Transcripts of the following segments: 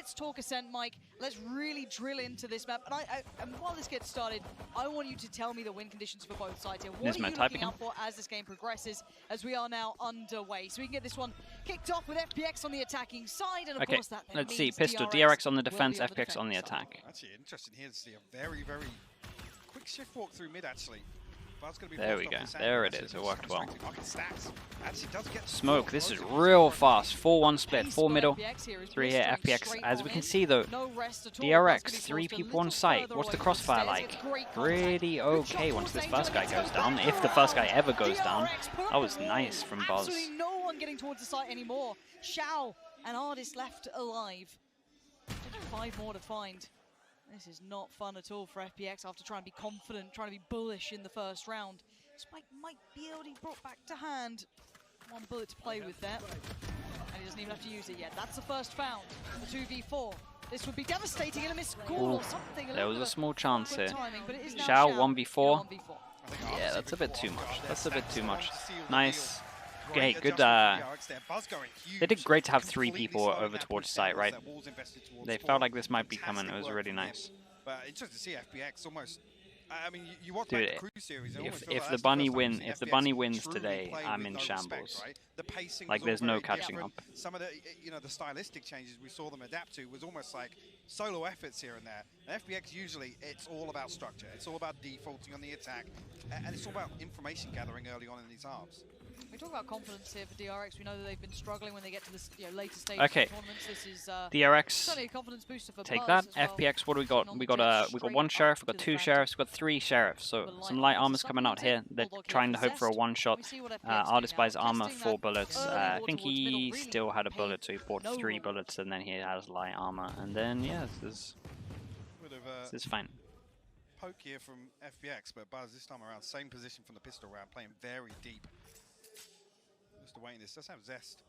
let's talk Ascent, Mike. Let's really drill into this map. And while this gets started, I want you to tell me the win conditions for both sides here. What are you looking out for as this game progresses, as we are now underway? So we can get this one kicked off with FPX on the attacking side, and of course that let's see. Pistol, DRX on the defense, FPX on the attack. Actually, interesting here to see a very, very quick shift walk through mid, actually. There we go. There it is. It worked well. Smoke. This is real fast. 4-1 split. 4 middle. 3 here. FPX. As we can see though, DRX. 3 people on site. What's the crossfire like? Pretty okay once this first guy goes down. If the first guy ever goes down. That was nice from Buzz. Absolutely no one getting towards the site anymore. Xiao and Ardis left alive. 5 more to find. This is not fun at all for FPX after trying to be confident, trying to be bullish in the first round. Spike might be able to be brought back to hand. 1 bullet to play with there. And he doesn't even have to use it yet. That's the first found. The 2v4. This would be devastating in a missed call or something. There was a small chance here. Xiao 1v4. Yeah, that's a bit too much. That's a bit too much. Nice. Okay, good. They did great to have 3 people over towards site, right? They felt like this might be coming. It was really nice. But interesting to see FPX almost. I mean, you watch dude, the Cruise series. If the bunny wins today, I'm in shambles. Like there's no catching up. Some of the the stylistic changes we saw them adapt to was almost like solo efforts here and there. And FPX usually it's all about structure. It's all about defaulting on the attack, and it's all about information gathering early on in these halves. We talk about confidence here for DRX. We know that they've been struggling when they get to this later stage okay. of tournaments. This is DRX. a confidence booster for take Buzz that. well. FPX. What do we got? We got 1 sheriff. We got 2 sheriffs. We got 3 sheriffs. So some light armor's coming out here. They're trying to hope for a 1-shot. Artist buys armor, 4 bullets. I think he still had a bullet, so he bought 3 bullets, and then he has light armor. And then yeah, this is fine. Poke here from FPX, but Buzz this time around, same position from the pistol round, playing very deep. Just waiting. This does have Zest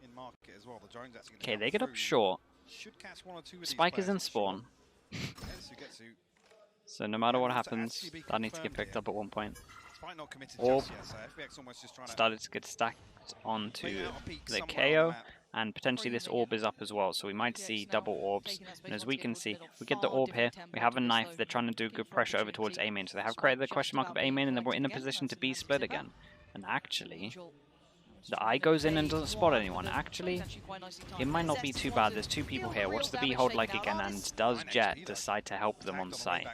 in market as well. The drone's actually okay, they get up short. Should catch 1 or 2 of Spike is in spawn. So no matter what happens, that needs to get picked up at one point. Spike not committed Orb just yet, so FPX almost just trying to started to get stacked onto the KO, and potentially this orb is up as well. So we might see double orbs. And as we can see, we get the orb here. We have a knife. They're trying to do good pressure over towards A main. So they have created the question mark of A main, and then we're in a position to B split again. And actually, the eye goes in and doesn't spot anyone. Actually, it might not be too bad. There's 2 people here. What's the B hold like again? And does Jet decide to help them on site?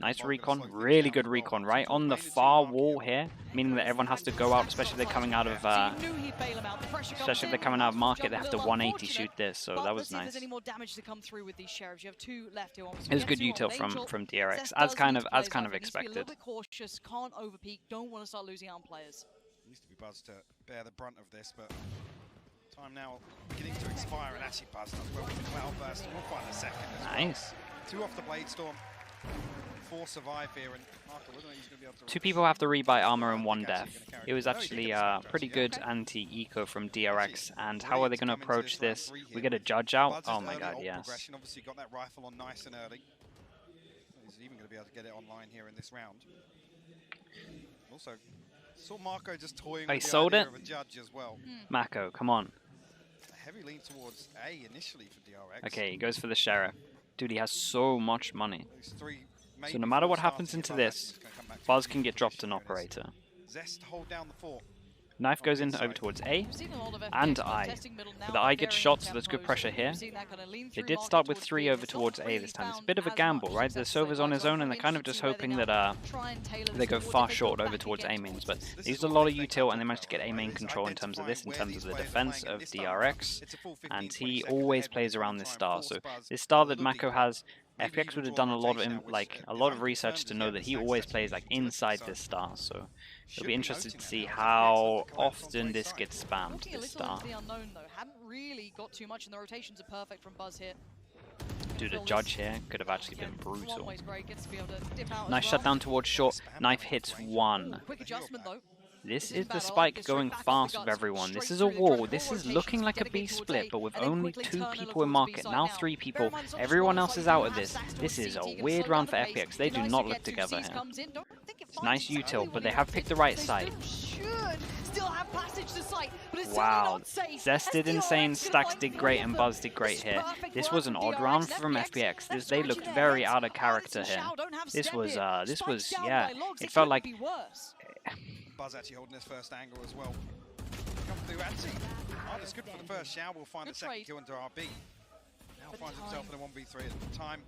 Nice recon. Really good recon. Right on the far wall here, meaning that everyone has to go out, especially if they're coming out of market. They have to 180 shoot this. So that was nice. It was good util from DRX, as kind of expected. Can't overpeak. Don't want to start losing out on players. Needs to be Buzz to bear the brunt of this, but time now beginning to expire, and actually Buzz does well with the cloud burst. We'll find a second. Nice. 2 off the blade storm. 4 survive here, and Marco, whether he's going to be able to 2 people have to rebuy armor and 1 death. It was actually pretty good anti-eco from DRX. And how are they going to approach this? We get a judge out. Oh my god, yes. Obviously got that rifle on nice and early. He's even going to be able to get it online here in this round. Also, saw Marco just toying with the idea of a judge as well. Mako, come on. A heavy lean towards A initially for DRX. Okay, he goes for the sheriff. Dude, he has so much money. So no matter what happens into this, Buzz can get dropped an operator. Zest hold down the fort. Knife goes in over towards A and I. But the I gets shot, so there's good pressure here. They did start with 3 over towards A this time. It's a bit of a gamble, right? The Sova's on his own, and they're kind of just hoping that they go far short over towards A mains. But they used a lot of util, and they managed to get A main control in terms of this, in terms of the defense of DRX. And he always plays around this star. So this star that Mako has, FPX would have done a lot of research to know that he always plays inside this star. So it'll be interesting to see how often this gets spammed. This star. Hadn't really got too much, and the rotations are perfect from Buzz here. Dude, a judge here could have actually been brutal. Nice shutdown towards short. Knife hits 1. Quick adjustment though. This is the Spike going fast with everyone. This is a wall. This is looking like a B split, but with only 2 people in market. Now 3 people. Everyone else is out of this. This is a weird round for FPX. They do not look together here. It's nice util, but they have picked the right side. still have passage to site, but it's wow. not safe. Zest did insane, Stacks did great, and Buzz did great here. This was an odd round from FPX. They looked very out of character here. This was, yeah, it felt like... Buzz actually holding his first angle as well. Come through, actually. Ardis good for the first. Shao will find the second kill into RB. Now finds himself in a 1v3. Time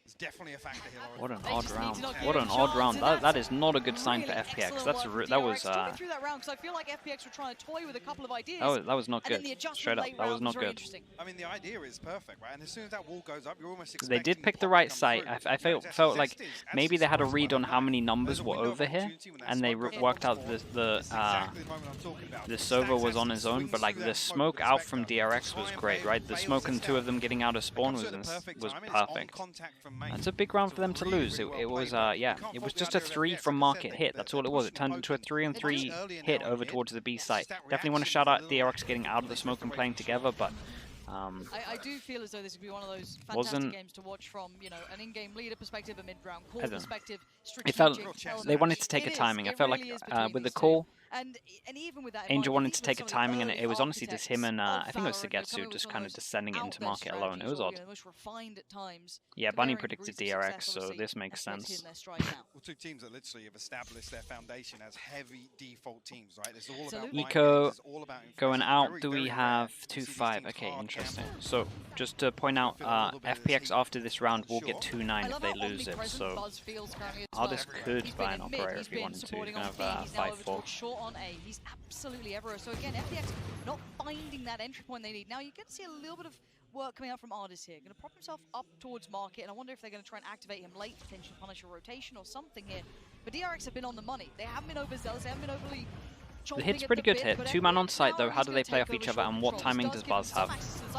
is definitely a factor here. What an odd round. What an odd round. That is not a good sign for FPX. That was through that round, because I feel like FPX were trying to toy with a couple of ideas. That was not good. Straight up, that was not good. I mean, the idea is perfect, right? And as soon as that wall goes up, you're almost expecting... They did pick the right site. I felt like maybe they had a read on how many numbers were over here, and they worked out the Sova was on his own, but like the smoke out from DRX was great, right? The smoke and two of them getting out of spawn was perfect. That's a big round for them to lose. It was, yeah, it was just a 3 from market hit. That's all it was. It turned into a 3-on-3 hit over towards the B site. Definitely want to shout out DRX getting out of the smoke and playing together, but I do feel as though this would be one of those fantastic games to watch from, you know, an in-game leader perspective, a mid-round call perspective. It felt they wanted to take a timing. I felt like with the call, and even with that Angel wanted to take a timing, and it was honestly just him and I think it was Sugetsu just kind of descending into market alone. It was odd. Yeah, Bunny predicted DRX, so this makes sense. Well, two teams that literally have established their foundation as heavy default teams, right? It's all about Eco going out. Do we have 2-5? Okay, interesting. So just to point out, FPX after this round will get 2-9 if they lose it. So Ardis could buy an operator if he wanted to. He's gonna have 5-4. On A. He's absolutely everywhere. So again, FPX not finding that entry point they need. Now you get to see a little bit of work coming out from Ardis here. Going to prop himself up towards market, and I wonder if they're going to try and activate him late, potentially punish a rotation or something here. But DRX have been on the money. They haven't been overzealous. They haven't been overly... The hit's pretty good here. 2 man on site though. How do they play off each other, and what timing does Buzz have?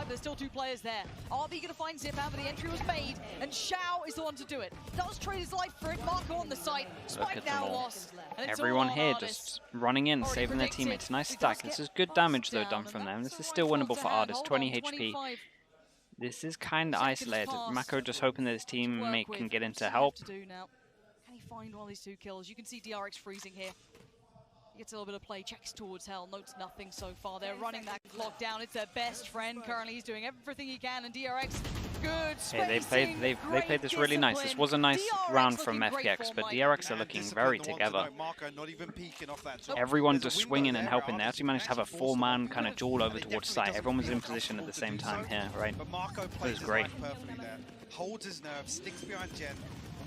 There's still 2 players there. RB going to find Zip out, but the entry was made, and Shao is the one to do it. Does trade his life for it. Marco on the site. Spike now lost. Everyone here just running in, saving their teammates. Nice stack. This is good damage though done from them. This is still winnable for Ardis. 20 HP. This is kind of isolated. Mako just hoping that his teammate can get in to help. Can he find one of these 2 kills? You can see DRX freezing here. Gets a little bit of play, checks towards Hell, notes nothing so far. They're running that clock down. It's their best friend currently. He's doing everything he can, and DRX, good spacing. They played this really nice. This was a nice round from FPX, but DRX are looking very together. Everyone just swinging and helping. They actually managed to have a 4-man kind of duel over towards site. Everyone was in position at the same time here, right? It was great. Holds his nerve, sticks behind Jen.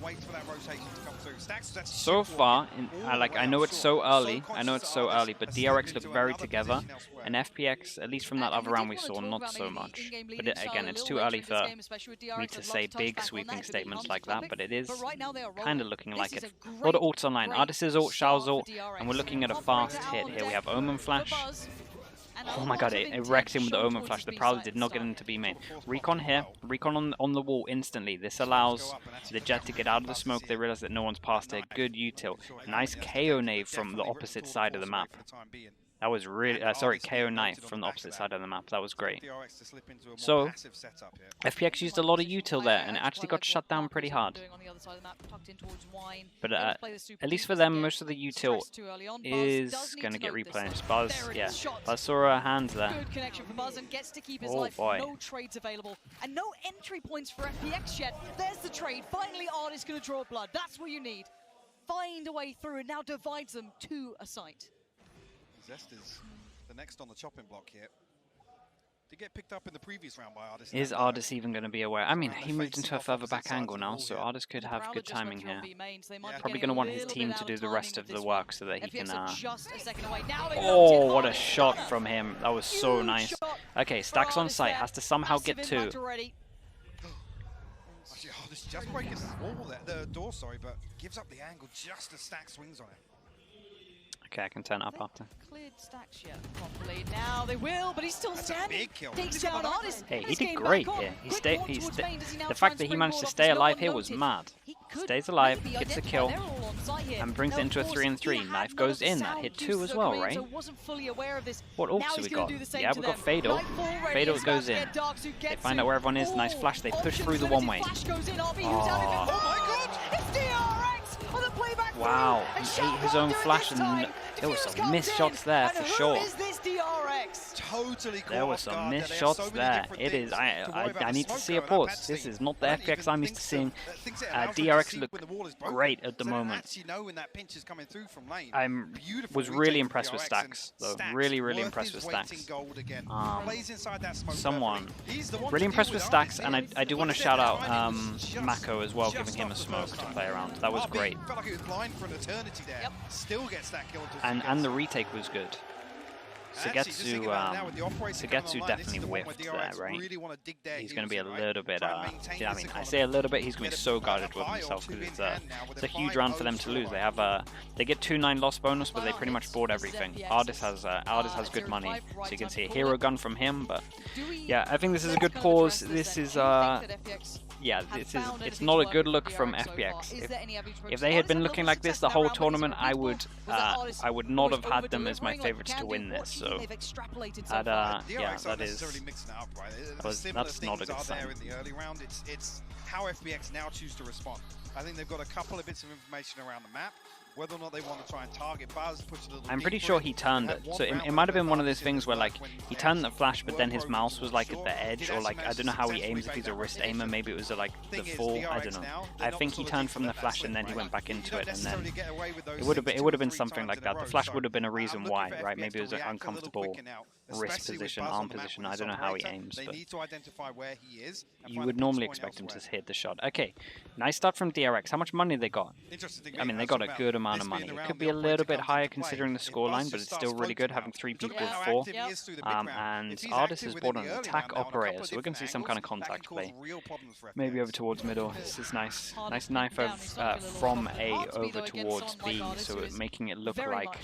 Waits for that rotation to come through. So far, I know it's so early. But DRX look very together, and FPX, at least from that other round we saw, not so much. But again, it's too early for me to say big sweeping statements like that, but it is kind of looking like it. A lot of ults online. Ardis' ult, Shao's ult, and we're looking at a fast hit here. We have Omen Flash. Oh my god, it wrecked him with the Omen Flash. The Prowler did not get into B main. Recon here. Recon on the wall instantly. This allows the Jet to get out of the smoke. They realize that no one's past here. Good util. Nice KO nade from the opposite side of the map. That was really, sorry, KO knife from the opposite side of the map. That was great. So, FPX used a lot of util there, and it actually got shut down pretty hard. But at least for them, most of the util is going to get replenished. Buzz, yeah, Buzz saw her hands there. Good connection for Buzz and gets to keep his life. Boy. No trades available, and no entry points for FPX yet. There's the trade. Finally, Ardis going to draw blood. That's what you need. Find a way through, and now divides them to a site. Zest is the next on the chopping block here. Did get picked up in the previous round by Ardis. Is Ardis even going to be aware? I mean, he moved into a further back angle now, so Ardis could have good timing here. Probably going to want his team to do the rest of the work so that he can... Oh, what a shot from him. That was so nice. Okay, Stacks on site. Has to somehow get 2. Actually, Ardis just breaking the door, sorry, but gives up the angle just as Stacks swings on it. Okay, I can turn it up after. Cleared Stacks yet properly. Now they will, but he's still standing. Takes down Ardis. Hey, he did great here. The fact that he managed to stay alive here was mad. Stays alive, gets a kill, and brings it into a 3-on-3. Knife goes in. That hit 2 as well, right? What ults do we got? Yeah, we got Fatal. Fatal goes in. They find out where everyone is. Nice flash. They push through the one-way. Oh my god! It's DRX! Wow, he ate his own flash, and there were some missed shots there for sure. Totally there were some missed shots there. It is. I need to see a pause. This is not the FPX I'm used to seeing. DRX look great at the moment. I was really impressed with Stacks, though. Really impressed with Stacks. Really impressed with Stacks, and I do want to shout out Mako as well, giving him a smoke to play around. That was great. And the retake was good. Sugetsu definitely whiffed there, right? He's going to be a little bit, I mean, I say a little bit, he's going to be so guarded with himself because it's a huge round for them to lose. They have they get 2-9 loss bonus, but they pretty much board everything. Ardis has good money, so you can see a hero gun from him, but yeah, I think this is a good pause. This is, yeah, it's not a good look from FPX. If they had been looking like this the whole tournament, I would not have had them as my favorites to win this. So that, yeah, that's not a good sign. In the early round, it's how FPX now choose to respond. I think they've got a couple of bits of information around the map. Whether or not they want to try and target Buzz, push a little. I'm pretty sure he turned it. So it might have been one of those things where like he turned the flash, but then his mouse was like at the edge, or like I don't know how he aims. If he's a wrist aimer, maybe it was like the full. I don't know. I think he turned from the flash and then he went back into it, and then it would have been something like that. The flash would have been a reason why, right? Maybe it was an uncomfortable wrist position, arm position. I don't know how he aims, but you would normally expect him to hit the shot. Okay, nice start from DRX. How much money they got? I mean, they got a good amount of money. It could be a little bit higher considering the scoreline, but it's still really good having 3 people with 4. And Ardis is bought an attack operator, so we're going to see some kind of contact play. Maybe over towards middle. This is nice. Nice knife from A over towards B, so it's making it look like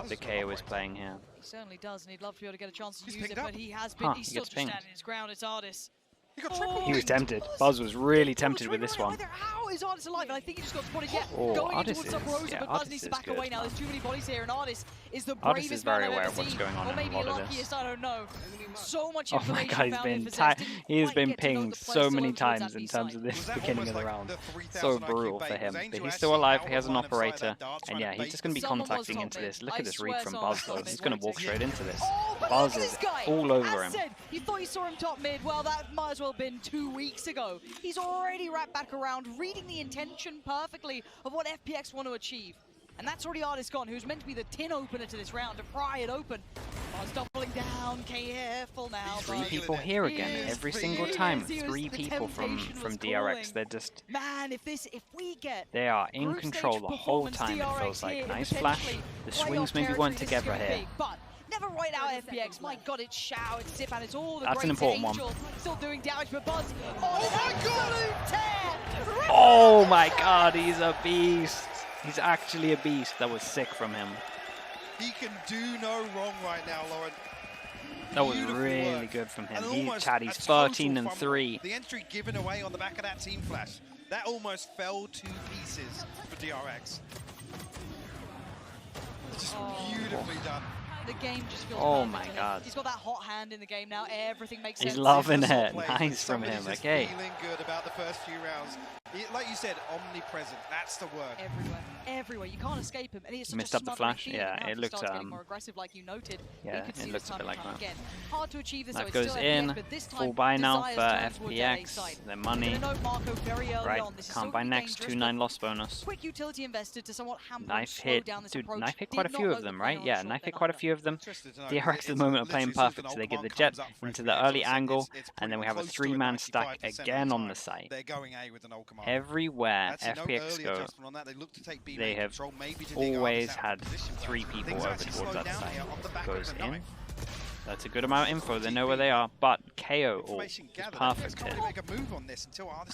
the KO is playing here. He certainly does, and he'd love to be able to get a chance to use it, but he has been. He's still just standing his ground. It's Ardis. He was tempted. Buzz was really tempted with this one. How is Ardis alive? And I think he just got spotted. Yeah, going into towards Upper Rosa, but Buzz needs to back away now. There's too many bodies here, and Ardis is the bravest is very man aware I've of what's seen. going on Or in maybe a lot of luckiest, this. I don't know. So much Oh my god, he has been pinged so many times in terms of this beginning of the round. So brutal for him. But he's still alive, he has an operator, and yeah, he's just going to be contacting into this. Look at this read from Buzz though, he's going to walk straight into this. Buzz is all over him. You thought you saw him top mid, well that might as well have been 2 weeks ago. He's already wrapped back around, reading the intention perfectly of what FPX want to achieve. And that's already Ardis gone, who's meant to be the tin opener to this round, to pry it open. Buzz doubling down, careful now. 3 people here again, every single time. 3 people from DRX. They're just... Man, if we get... They are in control the whole time, it feels like. Nice flash. The swings maybe weren't together here. Never right out FPX. My god, it's Shao, it's Zip, and it's all the That's an important Angel. one. Still doing damage, but Buzz. Oh my god! Oh my god, he's a beast. He's actually a beast. That was sick from him. He can do no wrong right now, Lauren. That was really good from him. He's 13 and 3. The entry given away on the back of that team flash. That almost fell to pieces for DRX. Just beautifully done. The game just feels perfect. My god. He's got that hot hand in the game now. Everything makes sense. He's loving it. Nice from him. Okay. Feeling good about the first few rounds. Like you said, omnipresent. That's the word. Everywhere. You can't escape him. And he's missed up the flash. Yeah, it looked more aggressive, like you noted. Yeah, it looks a bit like that. Again. Hard to achieve this. Knife goes in. Full buy now for FPX. Their money. Right. Can't buy next. 2-9 loss bonus. Quick utility invested to somewhat hamper. Knife hit. Dude, Knife hit quite a few of them, right? Yeah, Knife hit quite a few of them. DRX at the moment are playing perfect. So they get the jet into the early angle, and then we have a 3-man stack again on the site. Everywhere FPX go, they have always had 3 people over towards that side. Goes in. That's a good amount of info. They know where they are, but KO ult is perfect here.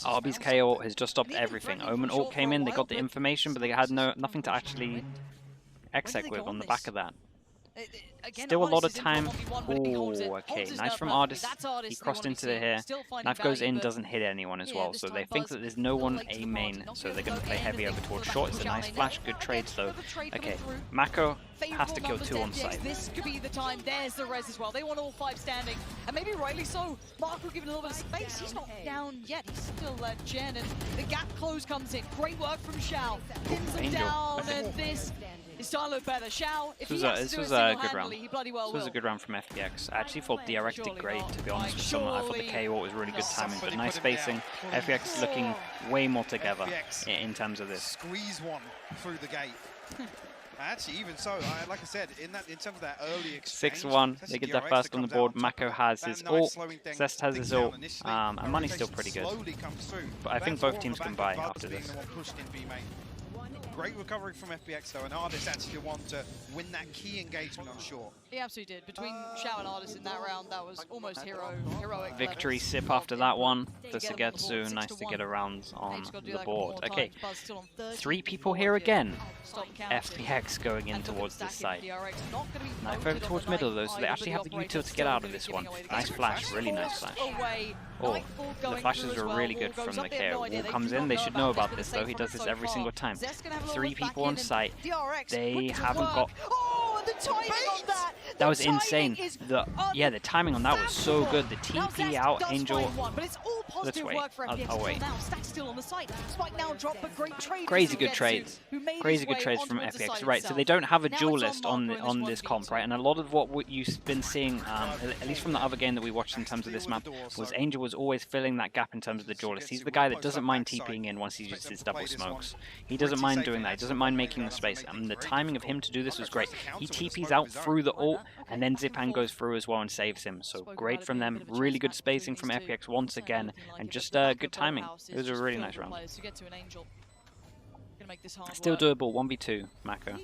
Arby's KO ult has just stopped everything. Omen ult came in, they got the information, but they had nothing to actually exec with on the back of that. Again, Still a lot Artis of is in time. for 1v1, but if he holds it, Oh, okay, holds his nice nerve from perfectly, Artis. that's Artis He they crossed wanna be into the seeing. here. Still finding Knife goes value, in, but doesn't hit anyone as yeah, well, this so time they for think Buzz, that there's no little one late to A the main, party, not so gonna they're going to go play heavy anything over towards for short. It's the a back nice push flash, out good lane. trades though. Bit of a trade coming Okay, through. Mako has Favourable to kill numbers 2 to on FPX. site. This could be the time. There's the res as well. They want all 5 standing, and maybe rightly so. Marco giving a little bit of space. He's not down yet. He's still Gen, and the gap close comes in. Great work from Xiao. Pins him Angel. down, and this is starting to look better. Xiao, if he has to This do it was a good round. single-handedly, he bloody well This was a will. good round from FPX. I actually thought DRX did Surely great, not. to be honest Like, with someone. I thought the surely KO was really good not. timing, but Somebody nice put him spacing. down. FPX is looking way more together FPX in terms of this. Squeeze one through the gate. Actually, even so, like I said, in terms of that early exchange, 6-1, they get that first on the board. Mako has his ult, Zest has his ult, and Money's still pretty good. But I think both teams can buy after this. Great recovery from FPX though, and Artis actually want to win that key engagement on short. He absolutely did. Between Xiao and Artis in that round, that was almost heroic. Victory levels. sip after that one. The To get them on the board, Sugetsu, nice to 6-1. get a round on Just gotta do the that a couple board. more Okay, times. Buzz still on 13 3 people for here it. again. Stop counting. FPX going in And look at towards this stacking side. DRX. Not gonna be Knife noted over on towards the middle knife though, so they either, actually but have the operator util to get still out gonna of be this giving one. away the Nice game. flash, really nice flash. Away. Oh, Nightfall the going flashes through as were well. really Wall good goes from up the there, KO. no Wall idea. They comes do in, not they know should about know this, about but this they're though, safe he from does it this so every far. single time. Zest gonna have a little 3 look back people in, on and site, DRX they quick to haven't work. got... Oh, the timing on that! That was The timing insane. is Yeah, the timing on that was so good. The Now TP Zest out, does Angel... find one, but it's all positive wait. work for FPX I'll wait. until now. Stack's still on the site. Spike now dropped, but great trade. Crazy from good Sugetsu, trades. who made Crazy his good way trades onto from the site FPX. Right, so itself. they don't have a Now duel it's on list on Marco in on this this 1v2. comp, right? And a lot of what you've been seeing, at least from the other game that we watched in terms of this map, was Angel was always filling that gap in terms of the duel list. He's the guy that doesn't mind TPing in once he uses his double smokes. He doesn't mind doing that. He doesn't mind making the space. And the timing of him to do this was great. He TPs out through the ult, and then Zipan goes through as well and saves him. So great from them. Really good spacing from FPX once again, and just good timing. It was a really nice round. Still doable, 1v2, Mako.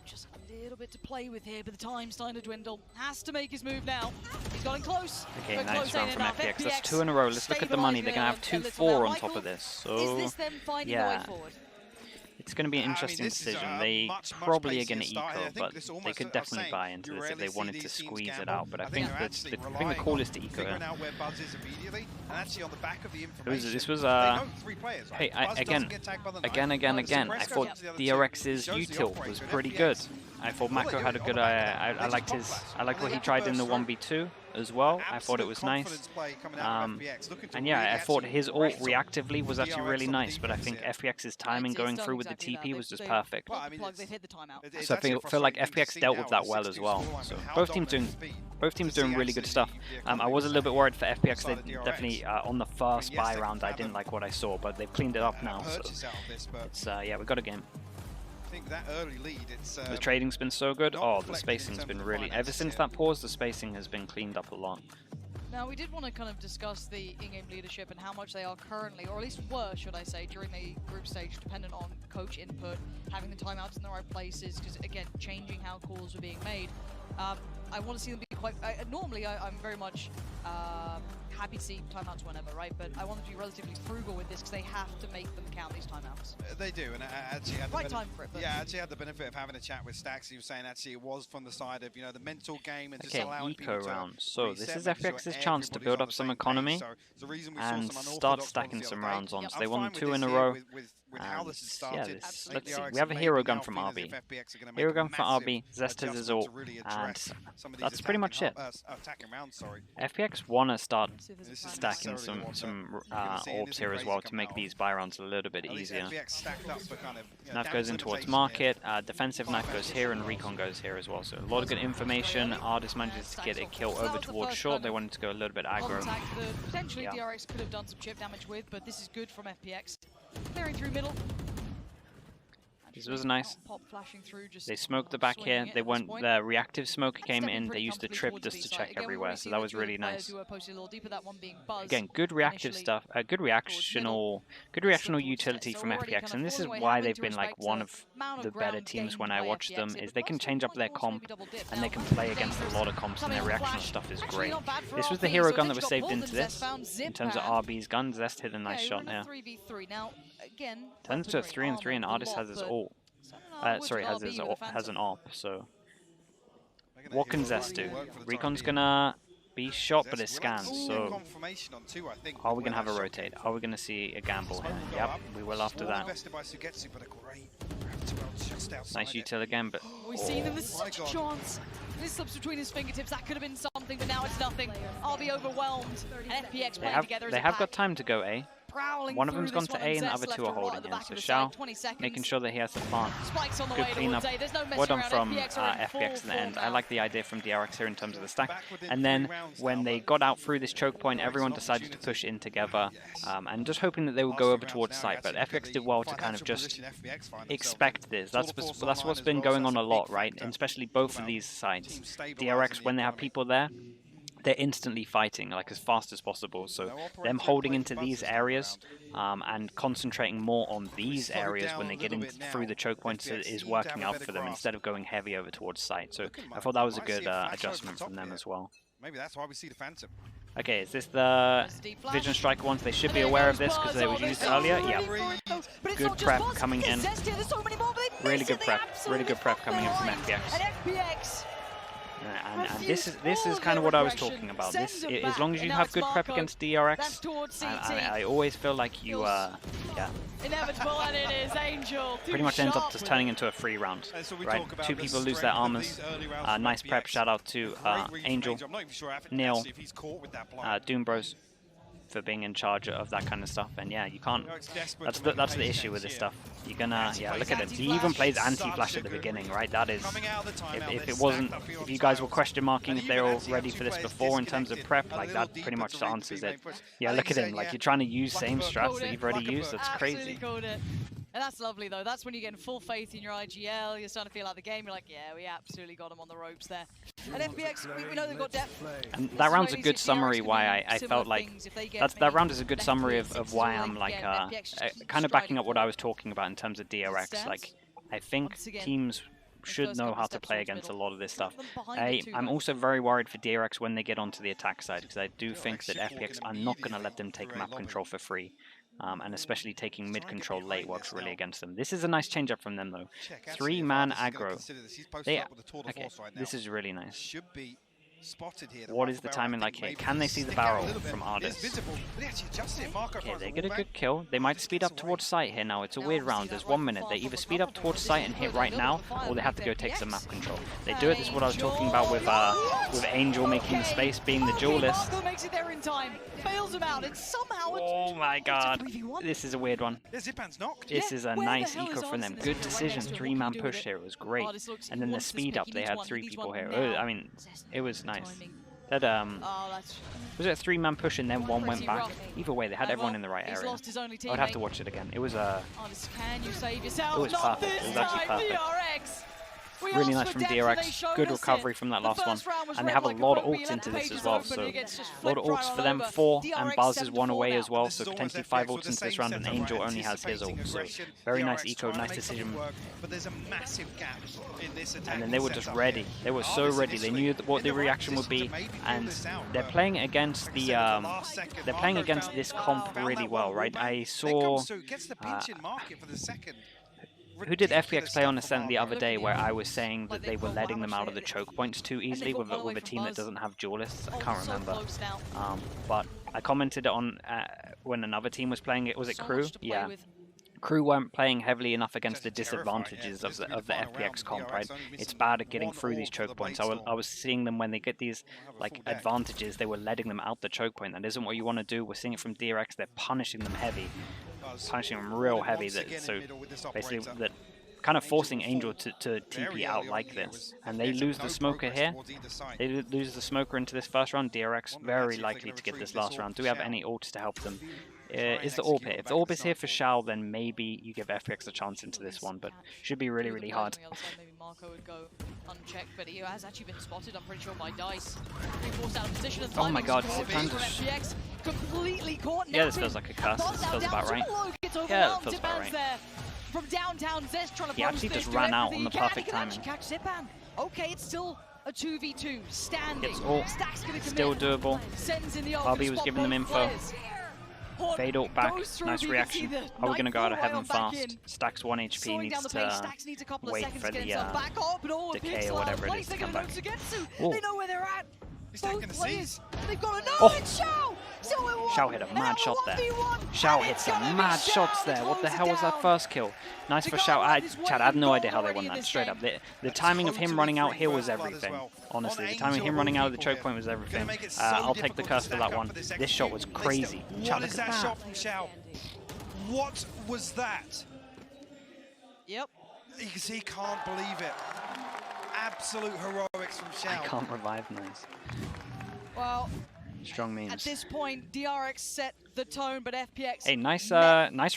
Just a little bit to play with here, but the time's starting to dwindle. Has to make his move now. He's got in close. Okay, but nice close round ain't from enough. FPX. That's 2 in a row. Let's look at the money. They're going to have 2-4 on top of this. So, is this them finding a way forward? It's going to be an interesting decision. They probably are going to eco, but they could definitely buy into this if they wanted to squeeze it out. But I think the call is to eco here. This was hey, again. I thought DRX's util was pretty good. I thought Mako had a good. I liked what he tried in the 1v2 as well. I thought it was nice. And yeah, I thought his ult reactively was actually really nice. But I think FPX's timing going through with the TP was just perfect. So I feel like FPX dealt with that well as well. So both teams doing really good stuff. I was a little bit worried for FPX. They definitely on the first buy round I didn't like what I saw, but they've cleaned it up now. So it's yeah, we got a game. That early lead, the trading's been so good. Oh, the spacing's been really... Ever since that pause, the spacing has been cleaned up a lot. Now, we did want to kind of discuss the in-game leadership and how much they are currently, or at least were, should I say, during the group stage, dependent on coach input, having the timeouts in the right places, because, again, changing how calls were being made. I want to see them be quite... normally, I'm very much happy to see timeouts whenever, right? But I want them to be relatively frugal with this because they have to make them count these timeouts. They do, and I actually had the time for it. Yeah, I actually had the benefit of having a chat with Stacks. He was saying actually it was from the side of the mental game and just allowing people to round. So this is FPX's chance to build up some economy and start stacking some rounds on. So they won 2 in a row. Let's see. We have a hero gun from RB. Hero gun from RB, Zest has his ult, and that's pretty much it. FPX want to start stacking some orbs here as well to make these buy rounds a little bit easier. Knife goes in towards market, defensive knife goes here, and recon goes here as well. So a lot of good information. Artis manages to get a kill over towards short. They wanted to go a little bit aggro. Potentially DRX could have done some chip damage with, but this is good from FPX. Clearing through middle. This was nice. Pop flashing through, just they smoked the back here. They went. The reactive smoke came in. They used the trip just to check everywhere. So that was really nice. Again, good reactive stuff. Good reactional utility from FPX. And this is why they've been like one of the better teams when I watch them. Is they can change up their comp and they can play against a lot of comps, and their reactional stuff is great. This was the hero gun that was saved into this. In terms of RB's gun, Zest hit a nice shot there. Turns to a 3-3, and Artis has his ult. Sorry, has an AWP. So what can Zest do? Recon's gonna be shot, but it scans, so are we going to have a rotate? Are we going to see a gamble here? Yep, we will after that. Nice util again, but... We've seen him, there's such a chance. This slips between his fingertips, that could have been something, but now it's nothing. I'll be overwhelmed. And FPX playing together as a They have pack. got time to go A. One of them's gone to A and the other two are holding him. So Shao, making sure that he has the plant. Good cleanup. Well done from FPX in the end. I like the idea from DRX here in terms of the stack. And then when they got out through this choke point, everyone decided to push in together and just hoping that they would go over towards site. But FPX did well to kind of just expect this. That's what's been going on a lot, right? And especially both of these sides. DRX, when they have people there, they're instantly fighting like as fast as possible, so them holding into these areas and concentrating more on these areas when they get in through the choke points is working out for them instead of going heavy over towards site. So I thought that was a good adjustment from them as well. Maybe that's why we see the Phantom. Okay, is this the Vision Striker ones? They should be aware of this because they were used earlier. Yeah, good prep coming in. Really good prep coming in from FPX. And this is kind of what I was talking about. This, as long as you have good prep against DRX, I always feel like you, yeah. Inevitable, and it is Angel. Pretty much ends up just turning into a free round, right? Two people lose their armors. Nice prep. Shout out to Angel, Neil, Doom Bros for being in charge of that kind of stuff. And yeah, you can't. That's the issue with this stuff. You're gonna, yeah, look at it. He even plays anti-flash at the beginning, right? That is, if it wasn't, if you guys were question marking if they were all ready for this before in terms of prep, like that pretty much answers it. Yeah, look at him. Like you're trying to use same strats that you've already used. That's crazy. And that's lovely, though. That's when you're getting full faith in your IGL. You're starting to feel out the game. You're like, yeah, we absolutely got them on the ropes there. And FPX, we know they've got depth. And that round's a good summary why I felt like... That round is a good summary of why I'm like kind of backing up what I was talking about in terms of DRX. Like, I think teams should know how to play against a lot of this stuff. I'm also very worried for DRX when they get onto the attack side, because I do think that FPX are not going to let them take map control for free. And especially taking mid-control late works really against them. This is a nice change-up from them, though. 3-man aggro. Okay, this is really nice. What is the timing like here? Can they see the barrel from Ardis? Okay, they get a good kill. They might speed up towards site here now. It's a weird round. There's 1 minute. They either speed up towards site and hit right now, or they have to go take some map control. They do it. This is what I was talking about with Angel making the space, being the duelist. Oh my god. This is a weird one. This is a nice eco from them. Good decision. 3-man push here. It was great. And then the speed up, they had 3 people here. I mean, it was nice. That was it a 3-man push and then 1 went back? Either way, they had everyone in the right area. I would have to watch it again. It was perfect. It was actually perfect. Really nice from DRX. Good recovery from that last one. And they have a lot of ults into this as well. So a lot of ults for them. 4 and Buzz is 1 away as well. So potentially 5 ults into this round, and Angel only has his ult. So very nice eco, nice decision. And then they were just ready. They were so ready. They knew what the reaction would be. And they're playing against the this comp really well, right? I saw who did FPX play on Ascent the other day where I was saying that they were letting them out of the choke points too easily with a team that doesn't have duelists? I can't remember. But I commented on when another team was playing it. Was it Crew? Yeah. Crew weren't playing heavily enough against the disadvantages of the FPX comp, right? It's bad at getting through these choke points. I was seeing them when they get these like advantages, they were letting them out the choke point. That isn't what you want to do. We're seeing it from DRX. They're punishing them heavy. Punishing them real heavy, so basically that kind of forcing Angel to TP out like this. And they lose the smoker here. They lose the smoker into this first round. DRX very likely to get this last round. Do we have any ults to help them? Is the AWP here? If the AWP is here for Shao, then maybe you give FPX a chance into this one, but should be really, really hard. Maybe Marco would go unchecked, but he has actually been spotted, I'm pretty sure, by Dice. Forced out of position. Oh my god, FPX completely caught. Yeah, this feels like a curse. This feels about right. Yeah, it feels about right. From downtown, Zest trying to he actually just ran out on the perfect timing. Okay, it's still a 2v2 standing. Gets ult, still doable. Bobby was giving them info. Fade ult back, nice reaction. Are we going to go out of heaven fast? Stacks 1 HP, needs to wait for the decay or whatever it is to come back. They know where they're at. Both players, they've got a Oh. Xiao hit a mad shot there. Xiao hit some mad shots there. What the hell was that first kill? Nice for Xiao. Chad, I had no idea how they won that, straight up. The timing of him running out here was everything. Honestly, the timing of him running out of the choke point was everything. I'll take the curse for that one. This shot was crazy. Chad, What is that shot from Xiao? What was that? Yep. You can see he can't believe it. Absolute heroics from Xiao. I can't revive nice. Well, strong memes. At this point, DRX set the tone, but FPX. Hey, nice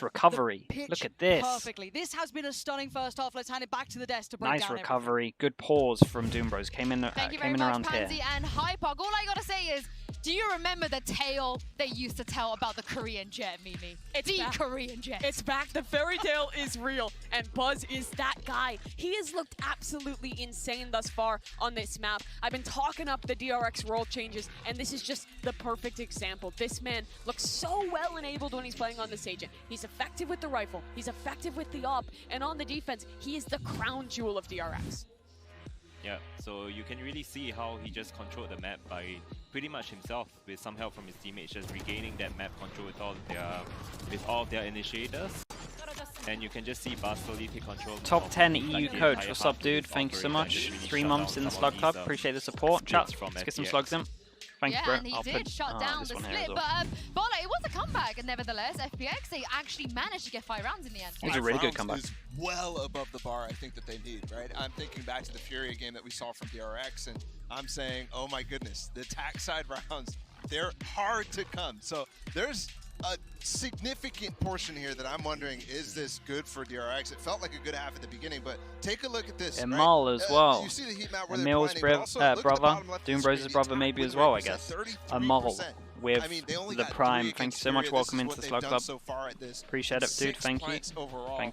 recovery. Look at this. Perfectly. This has been a stunning first half. Let's hand it back to the desk to break down. Nice recovery. Good pause from Doombros. Came in around here. Pansy and Hypog. All I gotta say is, do you remember the tale they used to tell about the Korean jet, Mimi? It's the back. Korean jet. It's back. The fairy tale is real, and Buzz is that guy. He has looked absolutely insane thus far on this map. I've been talking up the DRX role changes, and this is just the perfect example. This man looks so well enabled when he's playing on this agent. He's effective with the rifle. He's effective with the op, and on the defense, he is the crown jewel of DRX. Yeah, so you can really see how he just controlled the map by pretty much himself, with some help from his teammates, just regaining that map control with all of their initiators. And you can just see Buzz slowly take control. Top 10 EU coach, what's up, dude? Thank you so much. 3 months in the Slug Club, appreciate the support. Chat, let's get some slugs in. Thank you, bro. And he did shut down the split, but Bola, it was a comeback, and nevertheless, FPX, they actually managed to get 5 rounds in the end. It was a really good comeback. Is well above the bar I think that they need, right? I'm thinking back to the Fury game that we saw from DRX, and I'm saying, oh my goodness, the attack side rounds, they're hard to come. So there's a significant portion here that I'm wondering, is this good for DRX? It felt like a good half at the beginning, but take a look at this. Emil as well. You see the heat map where Emil's brother, Doombros' brother maybe as well, I guess. Emil with the Prime. Thank you so much. Welcome into the Slug Club. Appreciate it, dude. Thank you.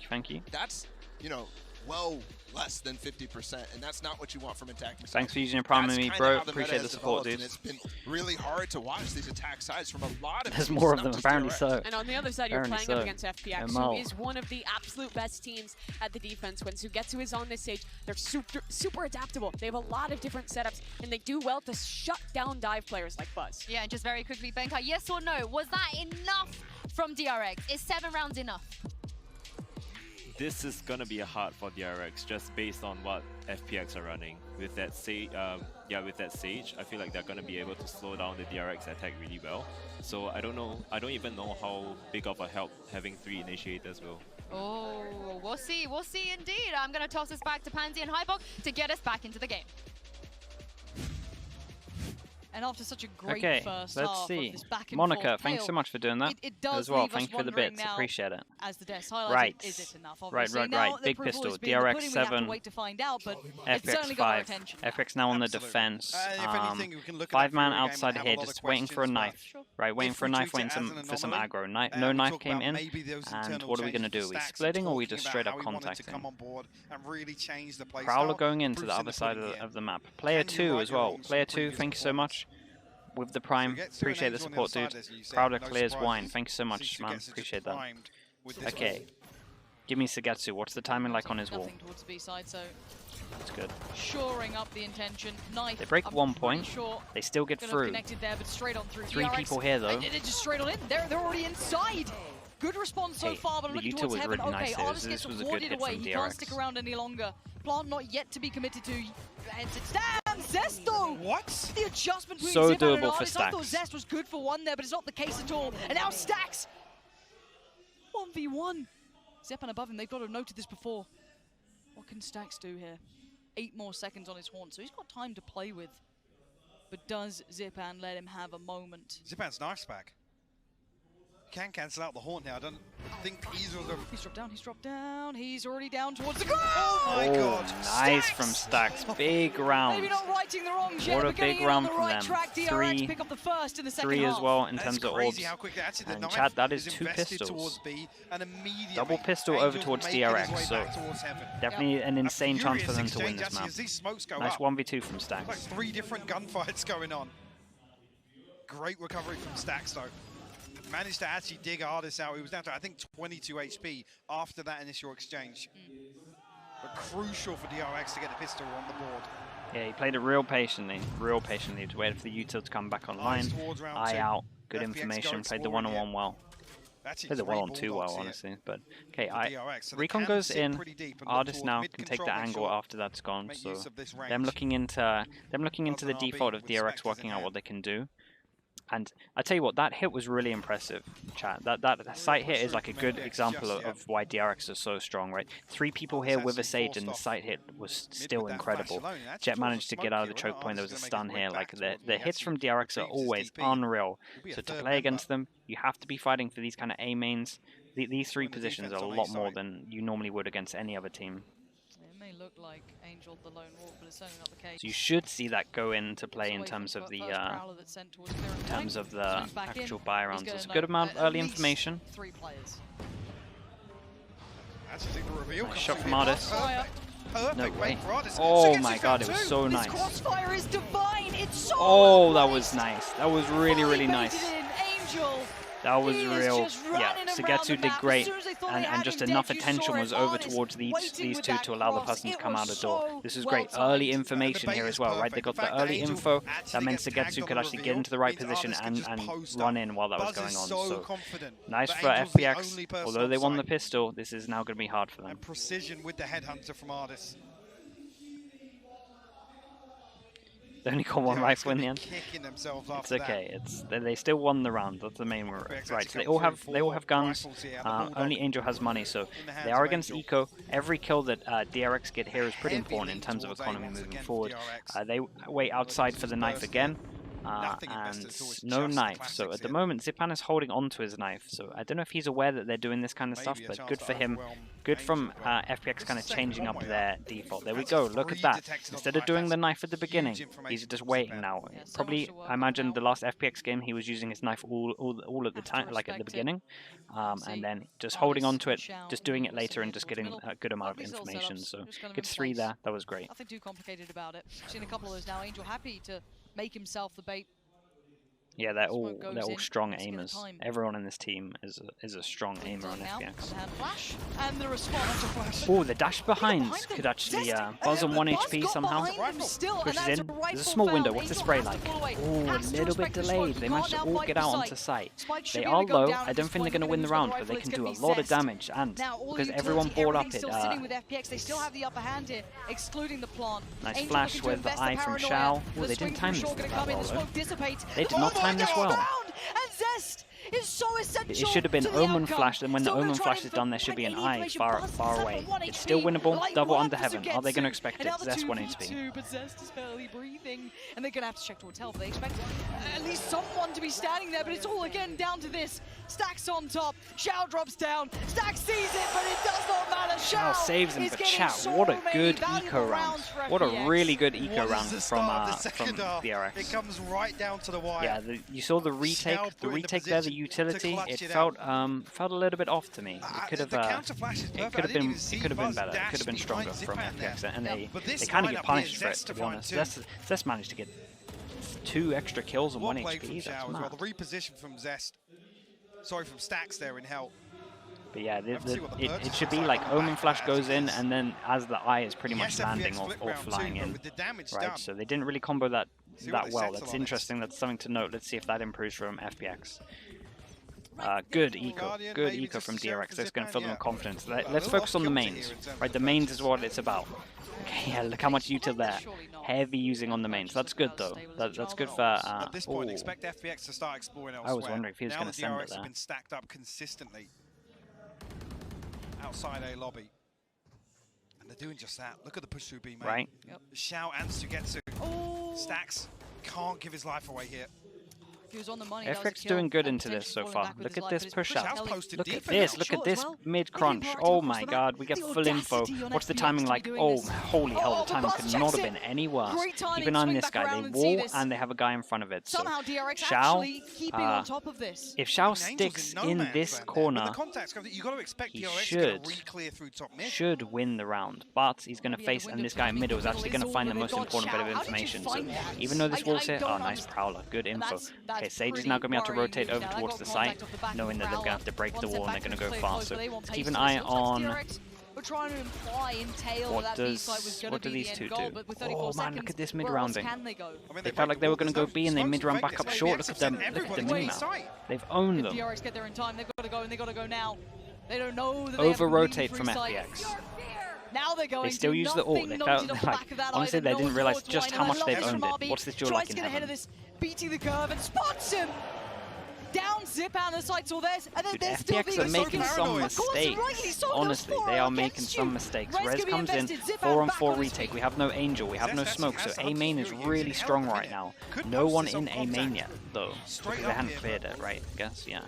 Thank you. That's, you know, well less than 50%, and that's not what you want from attack. Thanks for using your Prime with me, bro. Appreciate the support, dude. It's been really hard to watch these attack sides from a lot of There's more of them, apparently so. And on the other side, you're playing up against FPX, who is one of the absolute best teams at the defense. When Sugetsu is on this stage, they're super adaptable. They have a lot of different setups, and they do well to shut down dive players like Buzz. Yeah, and just very quickly, Benka, yes or no, was that enough from DRX? Is 7 rounds enough? This is gonna be hard for DRX, just based on what FPX are running. With that Sage, with that Sage, I feel like they're gonna be able to slow down the DRX attack really well. So I don't know, I don't even know how big of a help having 3 initiators will. Oh, we'll see indeed. I'm gonna toss this back to Pansy and Hypog to get us back into the game. And after such a great first half of this back and Monica, forth thanks so much for doing that it does as well. leave Thank you for the bits. Appreciate it. As the desk highlighted, is it enough? Right. Big pistol. DRX 7. Wait to find out, but FPX 5. FPX now on the defense. 5-man outside here, just waiting for a knife. Right, waiting for a knife, waiting for some aggro. No knife came in. And what are we going to do? Are we splitting or are we just straight up contacting? Prowler going into the other side of the map. Player 2 as well. Player 2, thank you so much. With the Prime, appreciate the support, dude. Prowler clears wine, thanks so much, man. Appreciate that. Okay, give me Sugetsu. What's the timing like on his wall? Towards the B side, so that's good. Shoring up the intention. Knife. They break 1 point. They still get through. There, but straight on through. 3 people here though. They're just straight on in. They're already inside. Good response so far, but looking towards heaven. Really okay, nice Artis gets warded away. He can't stick around any longer. Plant not yet to be committed to. Damn, Zesto! What? The adjustment between so Zip doable and for Artis. Stacks. I thought Zest was good for 1 there, but it's not the case at all. And now Stacks! 1v1. Zepan above him, they've got to have noted this before. What can Stacks do here? 8 more seconds on his horn, so he's got time to play with. But does Zipan let him have a moment? Zipan's knife's back. Can cancel out the horn now. I don't think either of them. He's dropped down. He's already down towards the ground. Oh my god. Nice from Stacks. Big round. Maybe not righting the wrongs yet. What a big round from them. 3 pick up the first in the second 3 as well in That's terms of crazy orbs. how quick And Chad, that is 2 pistols. Double pistol over towards DRX, so definitely an insane chance for them to win this map. Nice 1v2 from Stacks. Like 3 different gunfights going on. Great recovery from Stacks though. managed to actually dig Ardis out. He was down to, I think, 22 HP after that initial exchange. But crucial for DRX to get the pistol on the board. Yeah, he played it real patiently to wait for the util to come back online. Eye out, good information, played the one-on-one well. Played the one-on-two well, honestly. But okay, Recon goes in. Ardis now can take the angle after that's gone. So them looking into the default of DRX, working out what they can do. And I tell you what, that hit was really impressive, chat. That sight hit is like a good example of why DRX is so strong, right? 3 people here with a Sage, and the sight hit was still incredible. Jet managed to get out of the choke point. There was a stun here. Like the hits from DRX are always unreal. So to play against them, you have to be fighting for these kind of A mains. These 3 positions are a lot more than you normally would against any other team. Look like Angel the lone wolf, but it's certainly not the case. So you should see that go into play in terms of the actual buy rounds. There's a good amount of early information. 3 players. Nice shot from Ardis. No way. Oh my god, it was so nice. Crossfire is divine. It's so oh, that was nice. That was really nice. That was real. Yeah, Sugetsu did great, and just enough attention was over towards these 2 to allow the person to come out the door. This is great. Early information here as well, right? They got the early info. That meant Sugetsu could actually get into the right position and run in while that was going on. So nice for FPX. Although they won the pistol, this is now going to be hard for them. And precision with the headhunter from Ardis. They only got 1 rifle in the end. It's okay. They still won the round. That's the main right. So they all have guns. Only Angel has money, so they are against eco. Every kill that DRX get here is pretty important in terms of economy moving forward. They wait outside for the knife again. And no knife. So at the moment, Zipan is holding on to his knife. So I don't know if he's aware that they're doing this kind of stuff, but good for him. Good from FPX kind of changing up their default. There we go. Look at that. Instead of doing the knife at the beginning, he's just waiting now. Probably, I imagine the last FPX game, he was using his knife all at the time, like at the beginning, and then just holding on to it, just doing it later, and just getting a good amount of information. So good 3 there. That was great. Nothing too complicated about it. Seen a couple of those now. Angel happy to make himself the bait. Yeah, they're all strong aimers. Everyone in this team is a strong aimer on FPX. Oh, the dash behind could actually buzz on 1 HP somehow. Pushes in. There's a small window. What's the spray like? Oh, a little bit delayed. They managed to all get out onto site. They are low. I don't think they're going to win the round, but they can do a lot of damage. And because everyone bought up it, nice flash with the eye from Shao. Oh, they didn't time this that well though. They did not time this well. It should have been Omen flash, and when the Omen flash is done, there should be an eye far away. It's still winnable. Double under heaven. Are they going to expect it? Zest 1 HP. But Zest is barely breathing, and they're going to have to check towards health. They expect at least someone to be standing there, but it's all again down to this. Stax on top. Shao drops down. Stax sees it, but it does not matter. Shao saves him, but chat, what a good eco round. What a really good eco round from DRX. It comes right down to the wire. Yeah, you saw the retake. The retake there, the utility. It felt a little bit off to me. It could have been better. It could have been stronger from FPX, and they kind of get punished for it, to be honest. Zest managed to get 2 extra kills on 1 HP. That's mad. The reposition from Zest. Sorry, from Stax there in hell. But yeah, it should be like Omen Flash goes in, and then as the eye is pretty much landing or flying in, right? So they didn't really combo that well. That's interesting. That's something to note. Let's see if that improves from FPX. Good eco from DRX. That's going to fill them with confidence. Let's focus on the mains, right? The mains is what it's about. Okay, yeah, look how much util there. Heavy using on the mains. That's good though. That's good for. At this point, expect FPX to start exploring elsewhere. I was wondering if he was going to send it there. Now the DRX have been stacked up consistently outside A lobby, and they're doing just that. Look at the push through B main. Right. Shao and Sugetsu. Stax can't give his life away here. He was on the money. FPX doing good into this so far. Look at this push out. Look at this mid crunch. Oh my god, we get full info. What's the timing like? Oh, holy hell, the timing could not have been any worse. Keep an eye on this guy. They wall and they have a guy in front of it. So Shao, if Shao sticks in this corner, he should win the round. But he's going to face, and this guy in middle is actually going to find the most important bit of information. So even though this wall's here, oh, nice prowler, good info. That's Sage is pretty now going to be able to worrying rotate moves over now. They towards got the contact site, off the back of knowing that they're going to have to break the One wall and step they're going back to go and fast. clear So close, they want let's keep an haste. eye It looks like on DRX were trying to imply in tail what that B side was what do be these the two end goal, do. but with 34 Oh man, seconds, look at this where else mid-rounding. can they go? I mean, They felt like they were going to go B and they mid-round back up short. Look at them. Look at the mini-map. They've owned If them. DRX get there in time, they've got to go and they've got to go now. They don't know that they have a Over-rotate completely from free site. FPX. Now they're going They still to use the ult. nothing They noted felt off the like, back of that honestly, either. they No didn't one realize knows just why. how And I much love they've this from owned it. RB. What's this duel Tries like to in get ahead heaven? of this, beating the curve and spots him. Down Zip and the site's all theirs, and then Dude, they're still FPX being are making so some paranoid. Of course, mistakes. rightly so, those Honestly, four they are against making some you. mistakes. Rez Rez can be comes in, invested. Zip 4 and on back 4 on his retake. feet. We have no Angel, we have no Zest smoke, actually so has A main is Fury really using strong hell of a right now. Could No post one this on in A main contact. yet, though. Straight Because up they hadn't here, cleared but- it, right? I guess, yeah.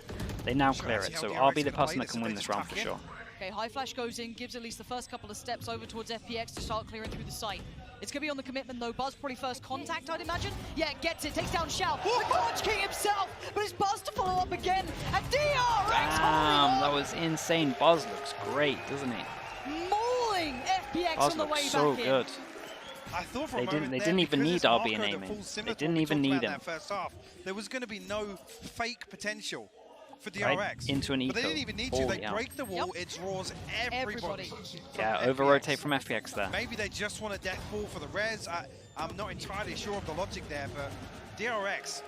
They now clear it, so I'll be the person that can win this round for sure. Okay, High Flash goes in, gives at least the first couple of steps over towards FPX to start clearing through the site. It's going to be on the commitment though. Buzz probably first contact, I'd imagine. Yeah, gets it, takes down Shao. The Conch King himself, but it's Buzz to follow up again. And DRX, Damn, that was insane. Buzz looks great, doesn't he? mauling FPX Buzz on the way looks so back good. I thought for a They moment didn't there, even because need it's RB in Marco, the aiming. full They scimitar didn't we even talked about need in him. that first half, there was going to be no fake potential for DRX. Right, into an but they eco. didn't even need to. Holy They hell. break the wall, it draws everybody. Yeah, from over-rotate FPX. from FPX there. Maybe they just want a death ball for the res. I'm not entirely sure of the logic there, but DRX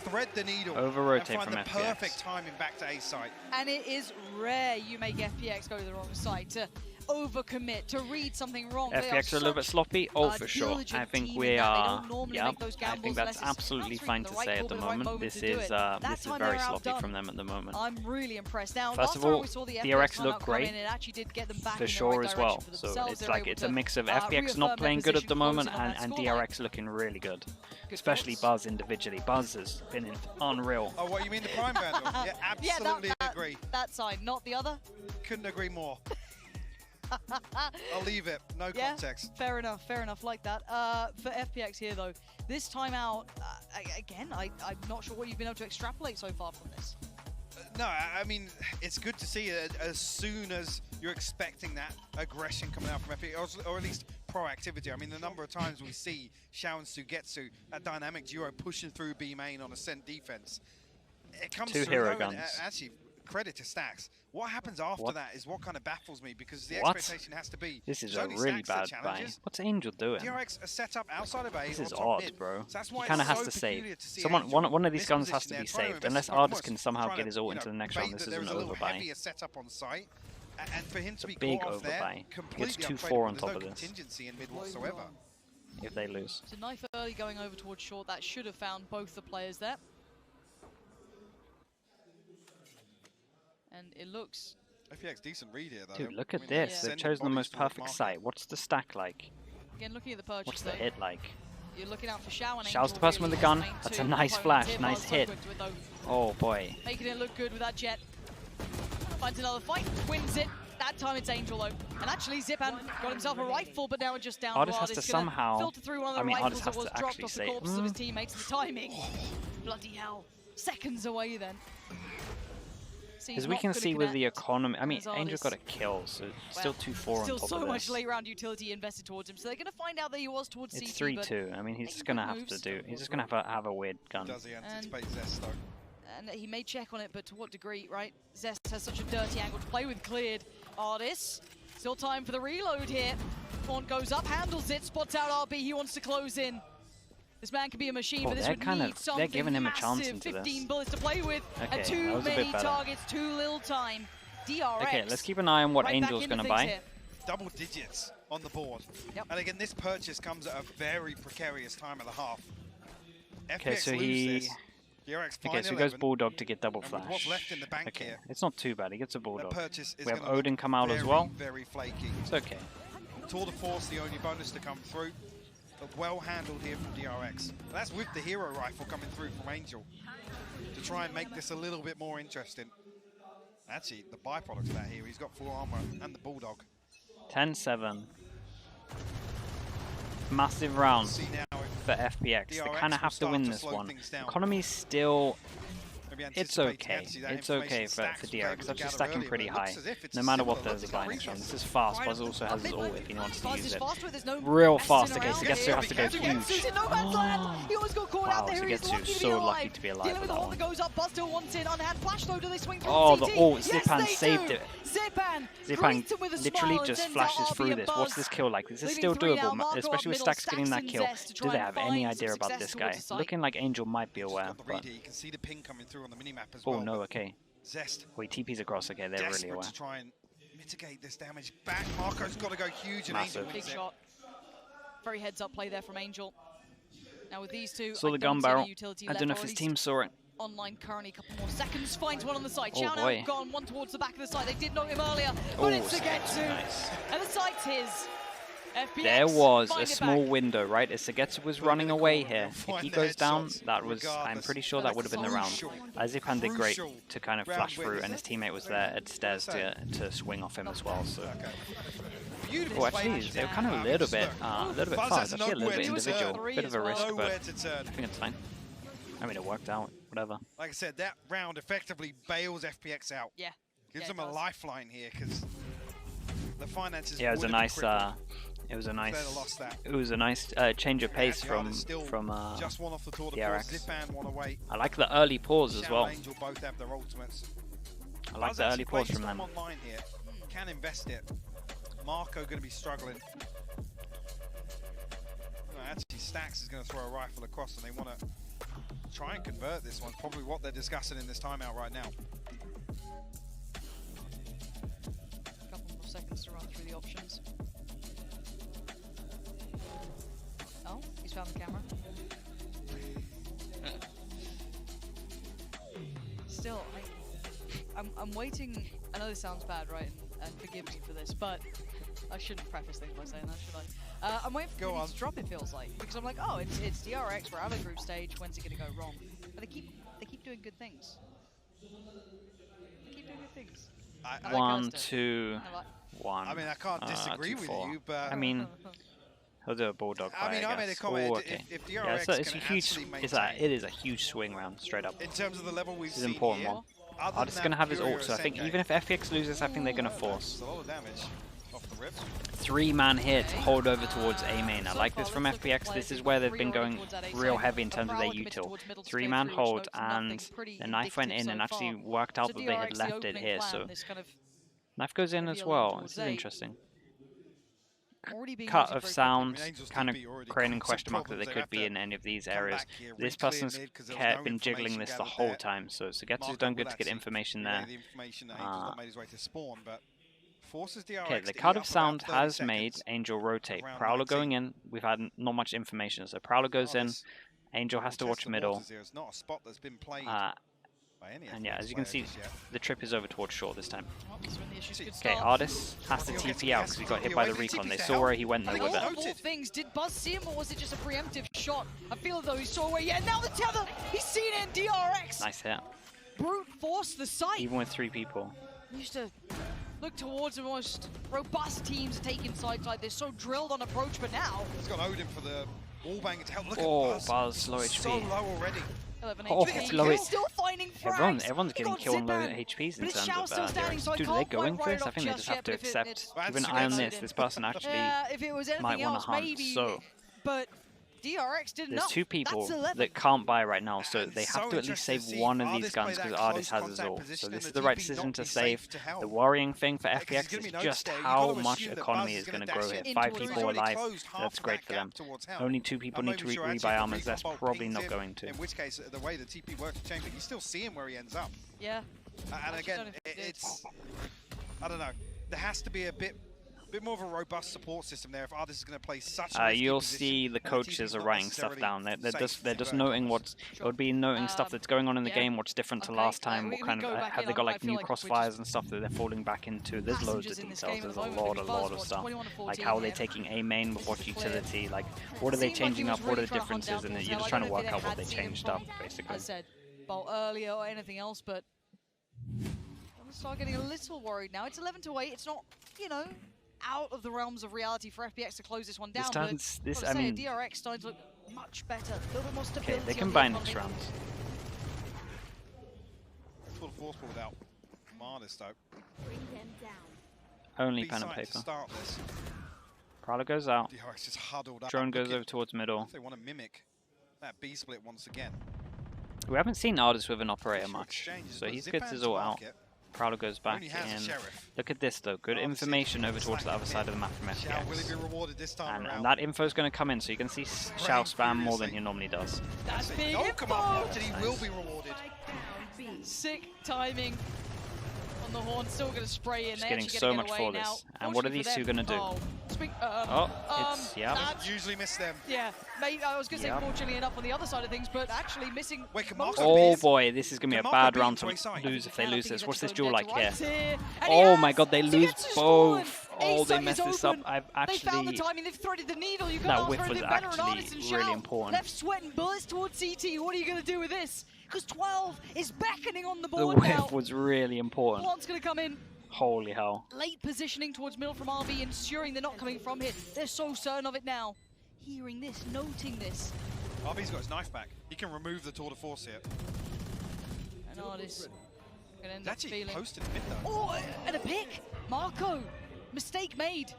thread the needle Over-rotate and find from the FPX. perfect timing back to A site. And it is rare you make FPX go to the wrong side, to overcommit, to read something wrong. FPX are a little bit sloppy? Oh, for sure. diligent I think team we in that. They are, don't normally yeah, make those I gambles think that's unless it's absolutely fine to the right say call, at the the right moment. moment This to do is it. That this is time very they're sloppy outdone. from them at the moment. I'm really impressed. Now, First last of time all, we saw the DRX FPX look lineup come in, great, it actually did get them back for in the sure right as well. direction for So themselves. it's They were like able it's a to, mix of FPX reaffirm not their playing good at position, the moment closing on that and scoreline. DRX looking really good. Good Especially thoughts. Buzz individually. Buzz has been unreal. Oh, what, you mean the Prime Vandal? Yeah, Yeah, absolutely agree. that side, not the other. Couldn't agree more. I'll leave it. No Yeah, context. fair enough, like that. For FPX here though, this time out, again, I'm not sure what you've been able to extrapolate so far from this. No, I mean, it's good to see it as soon as you're expecting that aggression coming out from FPX, or at least proactivity. I mean, the number of times we see Shao and Sugetsu, that dynamic duo pushing through B main on Ascent defense. It comes Two through hero though, and, guns. actually, credit to Stacks. What happens after What? that is what kind of baffles me, because the What? expectation has to be This is there's a only really Stacks bad that buy. challenges. What's Angel doing? DRX are set up outside of A. This or is top odd, mid. bro. So that's He why kind of it's has so to save. peculiar to see Someone, Angel one of these guns has to mispositioned be there, trying saved. to Unless invest- Ardis can almost somehow trying get to, his ult you into know, the next bait round, that this there is was an a little overbuy. heavier setup on site, and for him to be big caught off there, overbuy. He completely gets 2-4 unpredictable. on top There's of no this. contingency in mid whatsoever. If they lose. It's a knife early going over towards short. That should have found both the players there. And it looks... FPX decent read here, though. Dude, look I at mean, this. yeah. They've sending chosen the bodies most towards perfect market. site. What's the stack like? Again, looking at the purchase, What's the though, hit like? you're looking out for Shao and Shao's Angel the person with really the gun. main That's two a nice opponents flash, here. nice Buzz so hit. quick to it, though. Oh boy. Making it look good with that jet. Finds another fight, wins it. That time it's Angel though. And actually Zipan got himself a rifle, but now it's just down Ardis to has to Ardis. Gonna somehow- filter through one of the I mean, rifles Ardis that has was to dropped actually off the say, corpses of his teammates. The timing. Bloody hell. Seconds away then. As we can see with the economy, I mean, Angel got a kill, so it's still 2-4 on Still top so of much this. late round utility invested towards him, so they're going to find out that he was towards It's CT, but 3-2. I mean, he's just making gonna good have to moves. do. He's just gonna have a weird gun. Does he anticipate Zest, though? and he may check on it, but to what degree, right? Zest has such a dirty angle to play with. Cleared. Ardis. Still time for the reload here. Font goes up, handles it, spots out RB. He wants to close in. This man can be a machine, Oh, but this they're would kind need of- something they're giving him a chance massive. into this. 15 bullets to play with, Okay, and too that was a bit many better. targets, too little time. DRX. Okay, let's keep an eye on what right back Angel's into gonna things buy. here. Double digits on the board. Yep. And again, this purchase comes at a very precarious time of the half. Okay, FPX so lose he. this. DRX Okay, find so he goes 11, Bulldog to get double and flash. with what's left in the bank Okay, here, it's not too bad. He gets a the Bulldog. purchase is We have gonna look Odin come out as very, well. very flaky. It's okay. Tour de Force, the only bonus to come through. But well handled here from DRX. That's with the hero rifle coming through from Angel to try and make this a little bit more interesting. Actually, the byproduct of that here, he's got full armor and the Bulldog. 10-7. Massive round See now if for FPX. They DRX kind of will have to start win to this slow one. things down. Economy's still it's okay. It's okay for DRX. That's just stacking pretty high. No matter what, there's a blinding shot. This is fast. Buzz also has his ult if he wants to use it. Real fast. Okay, Sugetsu has to go huge. Wow, Sugetsu is so lucky to be alive with that one. Oh, the ult. Zipan saved it. Zipan literally just flashes through this. What's this kill like? This is still doable, especially with Stacks getting that kill. Do they have any idea about this guy? Looking like Angel might be aware. But... Oh no, okay. Wait, TP's across. Okay, they're really aware. To try and mitigate this damage back. Marco's got to go huge. Massive. Big shot. Very heads-up play there from Angel. Now with these two, saw the gun barrel. I don't know if his team saw it. Online currently, a couple more seconds, finds one on the side. Oh boy. Gone one towards the back of the side. They did note him earlier, but it's Sugetsu. Nice. And the site's his. FPX, there was a small window, right? As Sugetsu was running away here. If he goes down, that was, I'm pretty sure that would have been the round. Zipan did great to kind of flash through, and his teammate was there at stairs to swing off him as well. So. Oh, actually, they were kind of a little bit fast. Actually, a little bit individual. Bit of a risk, but I think it's fine. I mean, it worked out. Whatever. Like I said, that round effectively bails FPX out. Yeah. Gives them a lifeline here because the finances. Yeah, it was a nice. It was a nice change of pace from just one off the DRX. Zipan one away. I like the early pause as well. Angel both have their ultimates. I like the early pause from them. Online here. Can invest it. Marco going to be struggling. No, actually, Stacks is going to throw a rifle across, and they want to try and convert this one. Probably what they're discussing in this timeout right now. A couple more seconds to run through the options. Oh, he's found the camera. Still, I'm waiting. I know this sounds bad, right? And forgive me for this, but I shouldn't preface things by saying that, should I? I'm waiting for it to drop, it feels like, because I'm like, oh, it's DRX, we're out of the group stage, when's it gonna go wrong? But they keep doing good things. They keep doing good things. 1, 2, 1. I mean, I can't disagree with you, but I mean, he'll do a bulldog play, I mean, I made a comment. Okay. If DRX yeah, it's a huge. It is a huge swing round, straight up. In terms of the level we've seen, this is an important one. Artist is going to have his ult, so I think even if FPX loses, I think they're going to force. 3-man hit, hold over towards A main. I like this from FPX. This is where they've been going real heavy in terms of their util. 3-man hold, and the knife went in and actually worked out that they had left it here. So knife goes in as well. This is interesting. Cut of sound, kind of creating question mark that they could be in any of these areas. This person's been jiggling this the whole time, so Sugetsu's done good to get information there. Okay, the cut of sound has made Angel rotate. Prowler going in, we've had not much information, so Prowler goes in, Angel has to watch middle. And yeah, as you can see, the trip is over towards short this time. Okay, Artis has to TP out because he got hit by the recon. They saw where he went though with it. Of all things, did Buzz see him or was it just a preemptive shot? I feel though he saw where, yeah, now the tether! He's seen it in DRX! Nice hit. Brute force the site! Even with 3 people. We used to look towards the most robust teams to take inside like this, so drilled on approach, but now... He's got Odin for the wallbang to help. Look at Buzz, low HP. So low already. 11 oh, HP. low HP. Still finding frags. Everyone's getting killed on low HPs in terms of DRX. Dude, are they going for this? I think they just have to accept. Keep an eye on this. This person actually might want to hunt. So, but DRX didn't. There's 2 people that can't buy right now, so they have to at least save one of these guns because Artis has his ult. So this is the right decision to save. The worrying thing for FPX is just how much economy is going to grow here. 5 people alive, that's great for them. Only 2 people need to rebuy armors, that's probably not going to. In which case, the way the TP works with Chamber, you still see him where he ends up. Yeah. And again, it's... I don't know. There has to be a bit more of a robust support system there if Artis is going to play such a you'll see the coaches are writing stuff down. They're just noting what's... It would be noting stuff that's going on in the game, what's different to last time, what kind of... Have they got like new crossfires and stuff that they're falling back into? There's loads of details, there's a lot of stuff. Like how are they taking A main with what utility, like what are they changing up, what are the differences, and you're just trying to work out what they changed up, basically. As I said, bolt earlier or anything else, but... I'm going to start getting a little worried now. It's 11-8, it's not, you know, out of the realms of reality for FPX to close this one down. I mean, DRX starting to look much better. A little bit more stability. Okay, they combine next round. forceful without Martis, though. Only pen and paper. Prowler goes out. DRX just huddled up. Drone goes over towards middle. They want to mimic that B split once again. We haven't seen Artist with an operator much, so he gets his all out. Prowler goes back in. Look at this though, good information over towards the other side of the map from FPX. And that info is going to come in, so you can see Xiao spam more than he normally does. That's big info! He will be rewarded. Sick timing on the horn, still going to spray in. Just there. getting so much for this. And what are these two going to do? It's, yeah. Usually miss them. Yeah, mate, I was going to say fortunately enough on the other side of things, but actually missing. Oh boy, this is going to be a bad round to lose if they lose this. What's this duel like here? Oh my god, they lose both. Oh, they messed this up. I've actually. They found the timing, they've threaded the needle. You that whiff was actually really important. Left sweating bullets towards CT. What are you going to do with this? Because 12 is beckoning on the The board now. whiff was really important. One's going to come in. Holy hell. Late positioning towards middle from RB, ensuring they're not coming from here. They're so certain of it now. Hearing this, noting this. RB's got his knife back. He can remove the tour de force here. And Artis gonna end up feeling. Posted mid though. Oh, and a pick. Marco, mistake made.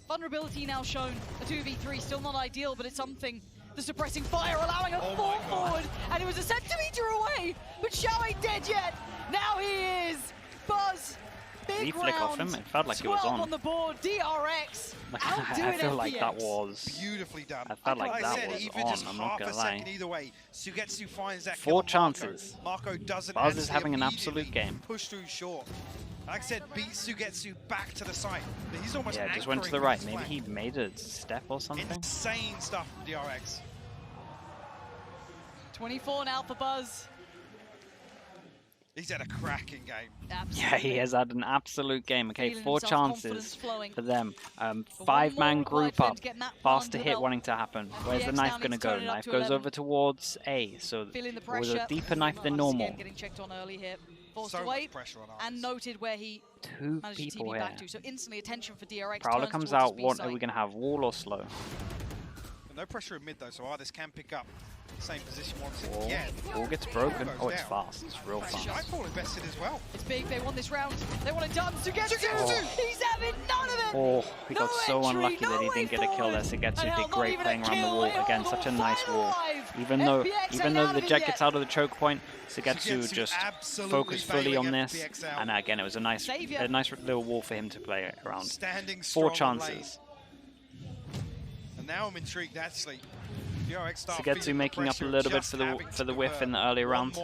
Vulnerability now shown. A 2v3, still not ideal, but it's something. The suppressing fire allowing a fall forward, and it was a centimeter away, but Xiao ain't dead yet. Now he is. Buzz. Big flick off him. It felt like it was on. The board. DRX. I feel like that was beautifully done. I felt like that was even on. Just I'm not gonna lie. Either way, Sugetsu finds that 4 chances. Marco doesn't. Buzz is having an absolute game. Push through short. Like I said, beat Sugetsu back to the site. He's almost just went to the right. Maybe he made a step or something. Insane stuff from DRX. 24 now for Buzz. He's had a cracking game. Absolutely. Yeah, he has had an absolute game. Okay, 4 chances for them. 5-man group up. Faster hit wanting to happen. Where's the knife going to go? Knife goes over towards A. So with a deeper knife than normal. Getting checked on early here. Forced to wait and noted where he 2 people here. Back to. So instantly attention for DRX. Prowler comes out. What are we going to have? Wall or slow? No pressure in mid though, so Artis can pick up same position once again. Wall gets broken. Oh, it's fast. It's real fast. Nightfall invested as well. It's big. They won this round. They want it done. Sugetsu. He's having none of it. Oh, he got so unlucky that he didn't get a kill there. Sugetsu did great playing around the wall. Again, such a nice wall. Even though the jet gets out of the choke point, Sugetsu just focused fully on this. And again, it was a nice little wall for him to play around. 4 chances. And now I'm intrigued actually. Sugetsu making up a little bit for the whiff in the early round.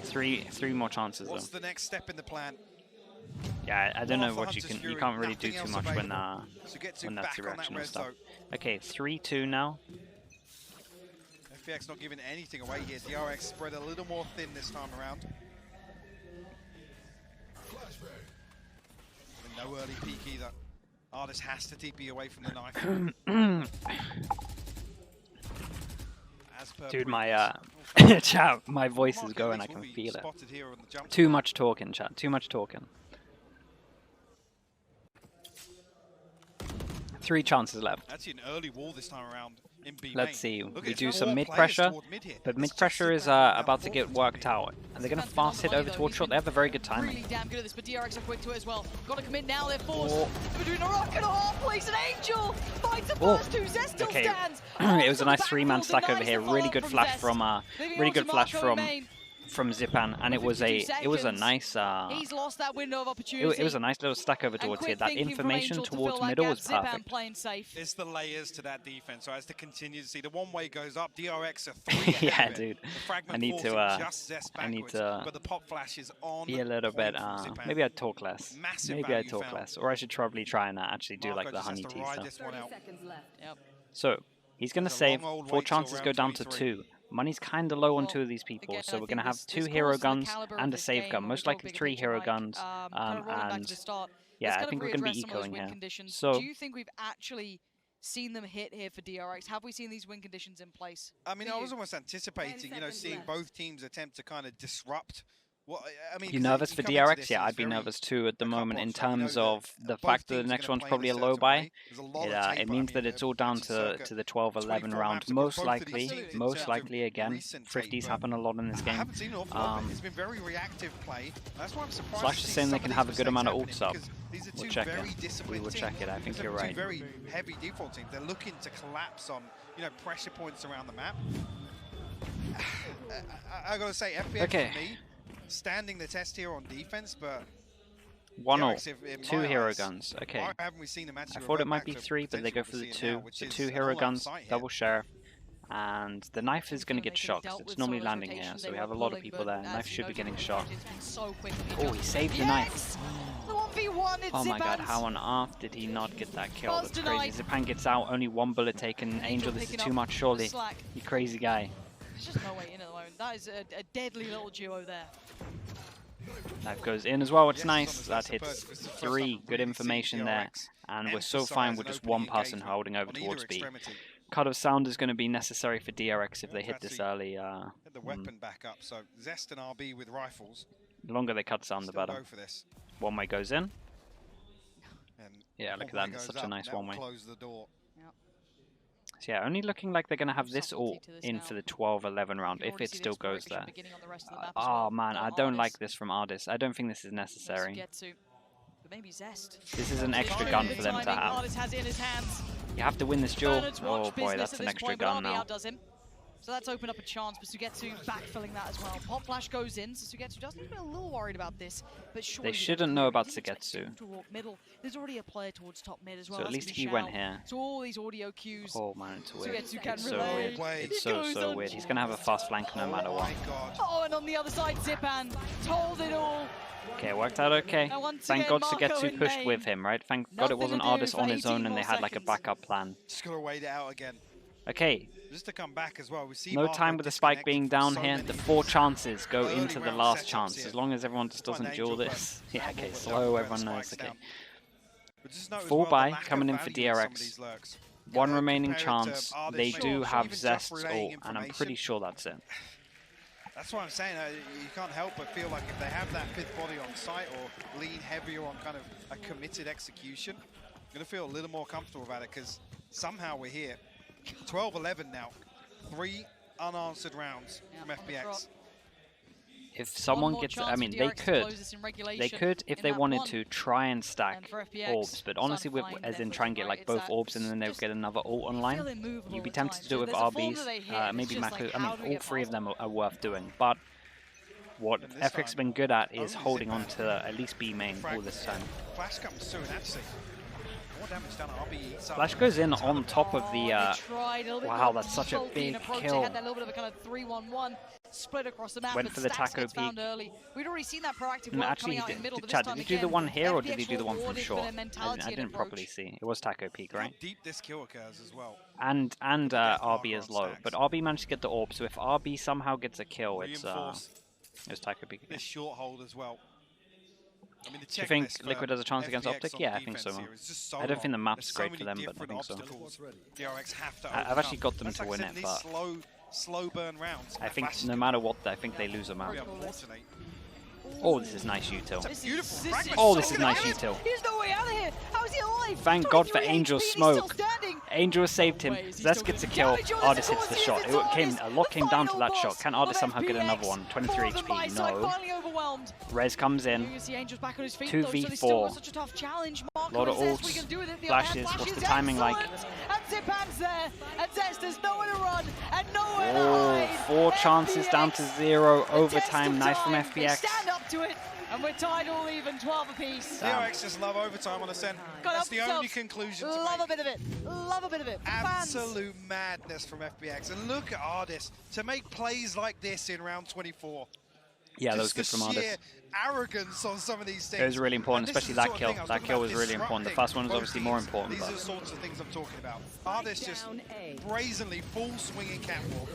Three more chances though. What's the next step in the plan? Yeah, I don't know what you can't really do too much when that's directional stuff. Okay, 3-2 now. FPX not giving anything away here. DRX spread a little more thin this time around. And no early peek either. Artis has to TP away from the knife. Dude, my chat, my voice is going. I can feel it. Too much talking, chat. Too much talking. 3 chances left. Actually, an early wall this time around in B. Let's see. We do some mid pressure, but mid pressure is about to get worked out, and they're gonna fast hit over towards short. They have a very good timing. Really damn good at this, but DRX are quick to it as well. Got to commit now. They're forced. They're doing a rock and a half place. An angel finds the first 2. Zest still stands. It was a nice 3-man stack over here. Really good flash from Zipan, and it was a nice he's lost that window of opportunity. It was a nice little stack over towards here. That information towards middle was perfect. Playing safe. It's the layers to that defense. So as to continue to see the one way goes up, DRX are 3 yeah, dude. I need to but the pop flash is on. Be a little bit maybe I'd talk less. Maybe I'd talk less, or I should probably try and actually do like the honey tea stuff. So he's gonna save. 4 chances go down to 2. Money's kind of low on 2 of these people, so we're going to have 2 hero guns and a save gun, most likely 3 hero guns, and yeah, I think we're going to be ecoing here. So, do you think we've actually seen them hit here for DRX? Have we seen these win conditions in place? I mean, I was almost anticipating, seeing both teams attempt to kind of disrupt Well, I mean, You nervous for DRX? Yeah, I'd be nervous too at the moment in terms of the fact that the next one's probably a low buy. It means that it's all down to the 12-11 round. Most likely again, thrifties happen a lot in this game. It's been very reactive play. That's why I'm surprised. Slash is saying they can have a good amount of ults up. We'll check it. We will check it. I think you're right. Two very heavy default teams. They're looking to collapse on, pressure points around the map. I gotta say, FPX for me, standing the test here on defense, but 1-0, 2 hero guns. Okay. Why haven't we seen them actually I thought it might be 3, but they go for the 2. The 2 hero guns, double sheriff, and the knife is going to get shot because it's normally landing here, so we have a lot of people there. Knife should be getting shot. Oh, he saved the knife. Oh my god, how on earth did he not get that kill? That's crazy. Zipan gets out, only 1 bullet taken. Angel, this is too much, surely. You crazy guy. There's just no way in at the moment. That is a deadly little duo there. Knife goes in as well, it's nice. That hits 3, good information there. And we're so fine with just 1 person holding over towards B. Cut of sound is going to be necessary for DRX if they hit this early. Get the weapon back up, so Zest and RB with rifles. The longer they cut sound, the better. One way goes in. Yeah, look at that, it's such a nice one way. So yeah, only looking like they're going to have this ult in for the 12-11 round, if it still goes there. Oh man, I don't like this from Ardis. I don't think this is necessary. This is an extra gun for them to have. You have to win this duel. Oh boy, that's an extra gun now. So that's opened up a chance for Sugetsu backfilling that as well. Pop flash goes in, so Sugetsu does need to be a little worried about this, but surely they shouldn't know about Sugetsu. There's already a player towards top mid as well. So at least he went here. So all these audio cues. Oh man, it's weird. It's so weird. It's so weird. He's gonna have a fast flank no matter what. Oh, and on the other side, Zipan told it all. Okay, it worked out okay. Thank God Sugetsu pushed with him, right? Thank God it wasn't Ardis on his own and they had like a backup plan. Just gotta wait it out again. Okay. Just to come back as well. We see no time with the spike being down here. The 4 chances go into the last chance. As long as everyone just doesn't duel this. Yeah, okay, slow, everyone knows. Okay. 4 buy coming in for DRX. 1 remaining chance. They do have Zest's ult, and I'm pretty sure that's it. That's what I'm saying. You can't help but feel like if they have that 5th body on site or lean heavier on kind of a committed execution, I'm going to feel a little more comfortable about it because somehow we're here. 12-11 now. 3 unanswered rounds from FPX. If someone gets, I mean, they could if they wanted to try and stack orbs, but honestly, as in try and get like both orbs and then they would get another ult online, you'd be tempted to do it with RBs, maybe Mako. I mean, all 3 of them are worth doing, but what FPX has been good at is holding on to at least B main all this time. Flash comes soon, actually. Flash goes in on top of the. Wow, that's such a big kill. Had that little bit of a kind of 3-1-1 split across the map. Went for the taco peek. We'd already seen that proactive work actually, coming out in the middle, Chad, did you do the one here or did he do the one from short? I didn't properly see. It was taco peek, right? Deep this kill occurs as well. And RB is low, but RB managed to get the orb. So if RB somehow gets a kill, it's taco peek. This short hold as well. I mean, do you think Liquid has a chance against Optic? Yeah, I think so. I don't think the map's great for them, but I think so. I've actually got them to win it, but slow burn rounds. I think no matter what, I think they lose a map. Oh, this is nice util. Oh, this is nice util. He's no way out of here. How is he alive? Thank God for Angel's smoke. Angel saved him. Zest gets a kill. Ardis hits the shot. A lot came down to that shot. Can Ardis somehow get another one? 23 HP. No. Rez comes in. 2v4. A lot of ults. Flashes. What's the timing like? Oh, 4 chances down to 0. Overtime. Nice from FPX. To it, and we're tied all even, 12 apiece. DRX just love overtime on Ascent. That's the only conclusion to Love a bit of it. Love a bit of it. Absolute madness from FPX. And look at Ardis to make plays like this in round 24. Yeah, that was good from Ardis. Arrogance on some of these things. It was really important, especially that kill. That kill was really important. The first one was obviously more important. These are the sorts of things I'm talking about. Ardis just brazenly full swinging catwalk.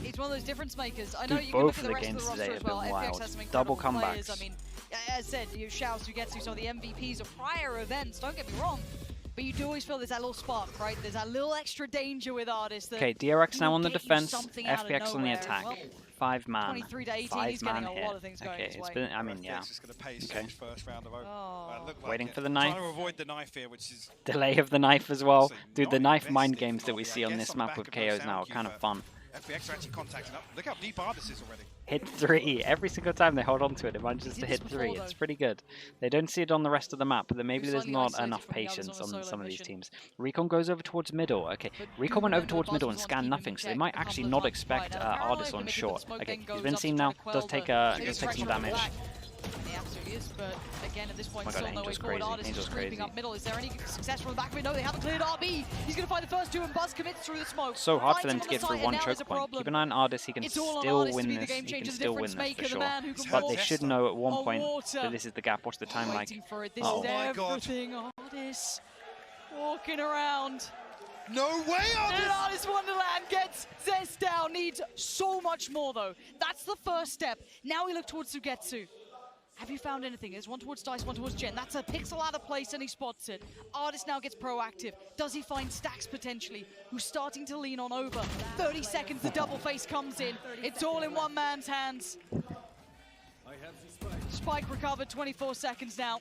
It's one of those difference makers. I know Dude, you can look both at of the the rest games of the today roster have as been well. FPX wild. has some Double incredible comebacks. players. I mean, as said, Shao, Sugetsu, some of the MVPs of prior events. Don't get me wrong. But you do always feel there's that little spark, right? There's that little extra danger with Artist. Okay, DRX now on the defense, FPX on the attack. Well, 5-man. 23 to 18, he's getting a lot of things going his way. It's been, I mean, yeah. Just gonna pay first round of Waiting for the knife. Trying to avoid the knife here, which is delay of the knife as well. Dude, the knife mind games that we see on this map with KOs now are kind of fun. FPX are actually contacting up. Look how deep Artist is already. Hit 3. Every single time they hold on to it, it manages to hit 3. It's pretty good. They don't see it on the rest of the map, but maybe there's not enough patience on some of these teams. Recon goes over towards middle. Okay, Recon went over towards middle and scanned nothing, so they might actually not expect Artist on short. Okay, he's been seen now. Does take some damage. He absolutely is, but again, at this point, Oh my God, still no way Angel's forward. crazy. Artist Angel's is creeping crazy. up middle. Is there any success from the back of it? No, they haven't cleared RB. He's going to find the first two, and Buzz commits through the smoke. So hard for them Finds to him get on the through site, one and now choke there's a point. problem. Keep an eye on Artist. He can It's all on still Artist to win be the this. game He changer, can the still win difference this for maker, the sure. man who can But walk they should know at one on point water. that this is the gap. What's the time like? Waiting for it. This Oh is my God. everything. Artist walking around. no way And Artist. Artist Wonderland gets Zest down. Needs so much more, though. That's the first step. Now we look towards Sugetsu. Have you found anything? There's one towards Dice, one towards Jen. That's a pixel out of place, and he spots it. Artist now gets proactive. Does he find Stacks potentially, who's starting to lean on over? 30 seconds, the double face comes in. It's all in one man's hands. Spike recovered, 24 seconds now.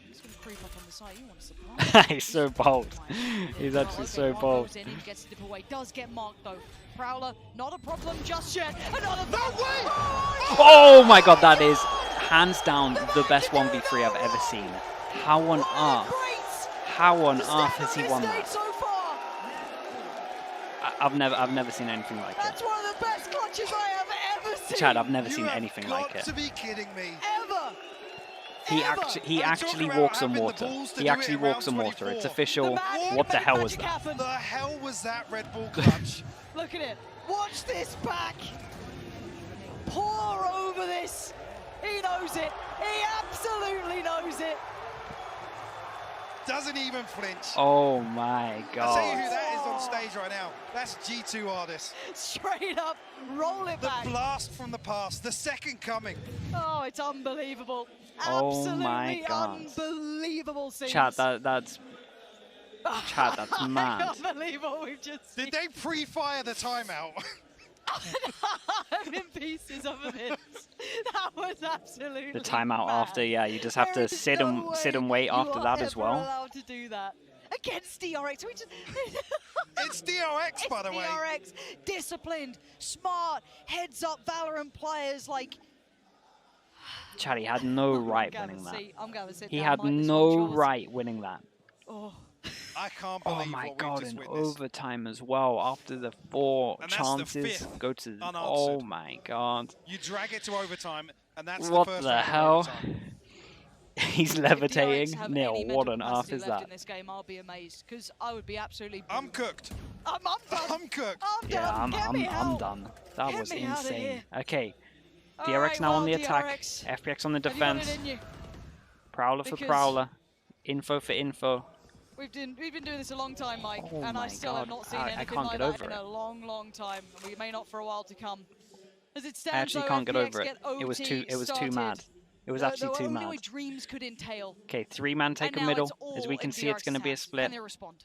He's going to creep up on the side. He wants to He's so bold. He's actually so bold. He gets to dip away. Does get marked, though. Prowler, not a problem just yet. Another No way! Oh my God, that is hands down the best 1v3 I've ever seen. How on earth? How on earth has he won that? So far. I've never seen anything like That's it. one of the best clutches I have ever seen. Chad, I've never You seen have anything got like it. to be kidding me. Ever. He actually walks on water. He actually walks on water. It's official. What the hell was that? The hell was that Red Bull clutch? Look at it. Watch this back. Pour over this. He knows it. He absolutely knows it. Doesn't even flinch. Oh my I'll tell you who God. that is on stage right now. That's G2 Artist. Straight up, roll it The back. blast from the past, the second coming. Oh, it's unbelievable. Oh Absolutely my God. unbelievable scenes. Chad, that's Chad, that's I mad. can't believe what we've just seen. Did they pre-fire the timeout? I'm in pieces of it. That was absolutely The timeout mad. after, yeah, you just have There to is sit no and way wait after you that are as ever well. allowed to do that against DRX. We just It's DRX, by the way. DRX, disciplined, smart, heads up Valorant players like. Chad, he had no right I'm winning gonna that. sit- I'm gonna sit He down, had mind this no one, Charles. right winning that. Oh. I can't Oh believe my what God, we've just in witnessed. overtime as well. After the 4 And that's the chances, fifth go to. unanswered. Oh my God. You drag it to overtime, and that's What the first the round of hell? overtime. He's If DRX levitating. have Neil, any what mental on earth capacity is left that? in this game, I'll be amazed because I would be absolutely. I'm cooked. I'm done. I'm cooked. I'm Yeah, done. Get me I'm out. done. That Get was me outta insane. here. Okay, All DRX right, now on well, the attack. DRX, FPX on the have you got it defense. in you? Prowler for Because- Prowler. Info for info. We've been doing this a long time, Mike, Oh and I my still have God. not seen I anything can't like get that over in it. a long, long time. We may not for a while to come. As it I stands, actually though, can't get FPX over it. get It was too started. mad. It was actually the too only mad. way dreams could entail. Okay, 3-man take And a now middle. it's all As we can in see, it's going to be a DRX's split. hands. Can they respond?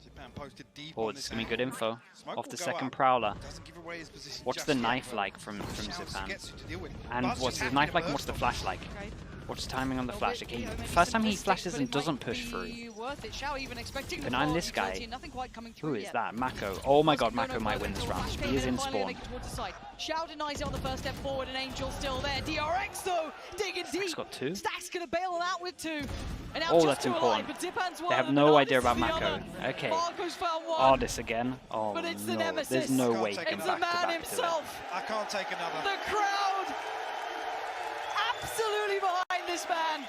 Japan posted deep Oh, on this is this going to be good angle. info. Smoke Off will the go second up. Prowler. Doesn't give away his position What's just the yet, knife but like from Shouts Zipan? gets to deal with. And Buzz what's just his happy knife to like? burst What's the on flash like? Okay. What's the timing on the Little flash? bit, Okay, you know, maybe first time he simplistic, flashes but and it doesn't might push through. be worth it. Shao even expecting the Behind fall this in guy. 13, nothing quite coming through Who is yet. that? Mako. Oh my God, Doesn't go Mako no might further win this until round. Flash He came is in in and finally spawn. make it towards the side. Shao denies it on the first step forward, and Angel's still there. DRX though, digging deep. Stack's got 2. Stack's gonna bail him out with 2. And now Oh, just that's 2 alive, important. but Zipan's one They have and no Artist idea is about the Mako. other. Okay. Marco's found one. Artist again. Oh But it's the no, nemesis. there's no Can't way take he can It's back the to man back to himself. I can't take another. The crowd absolutely behind this man.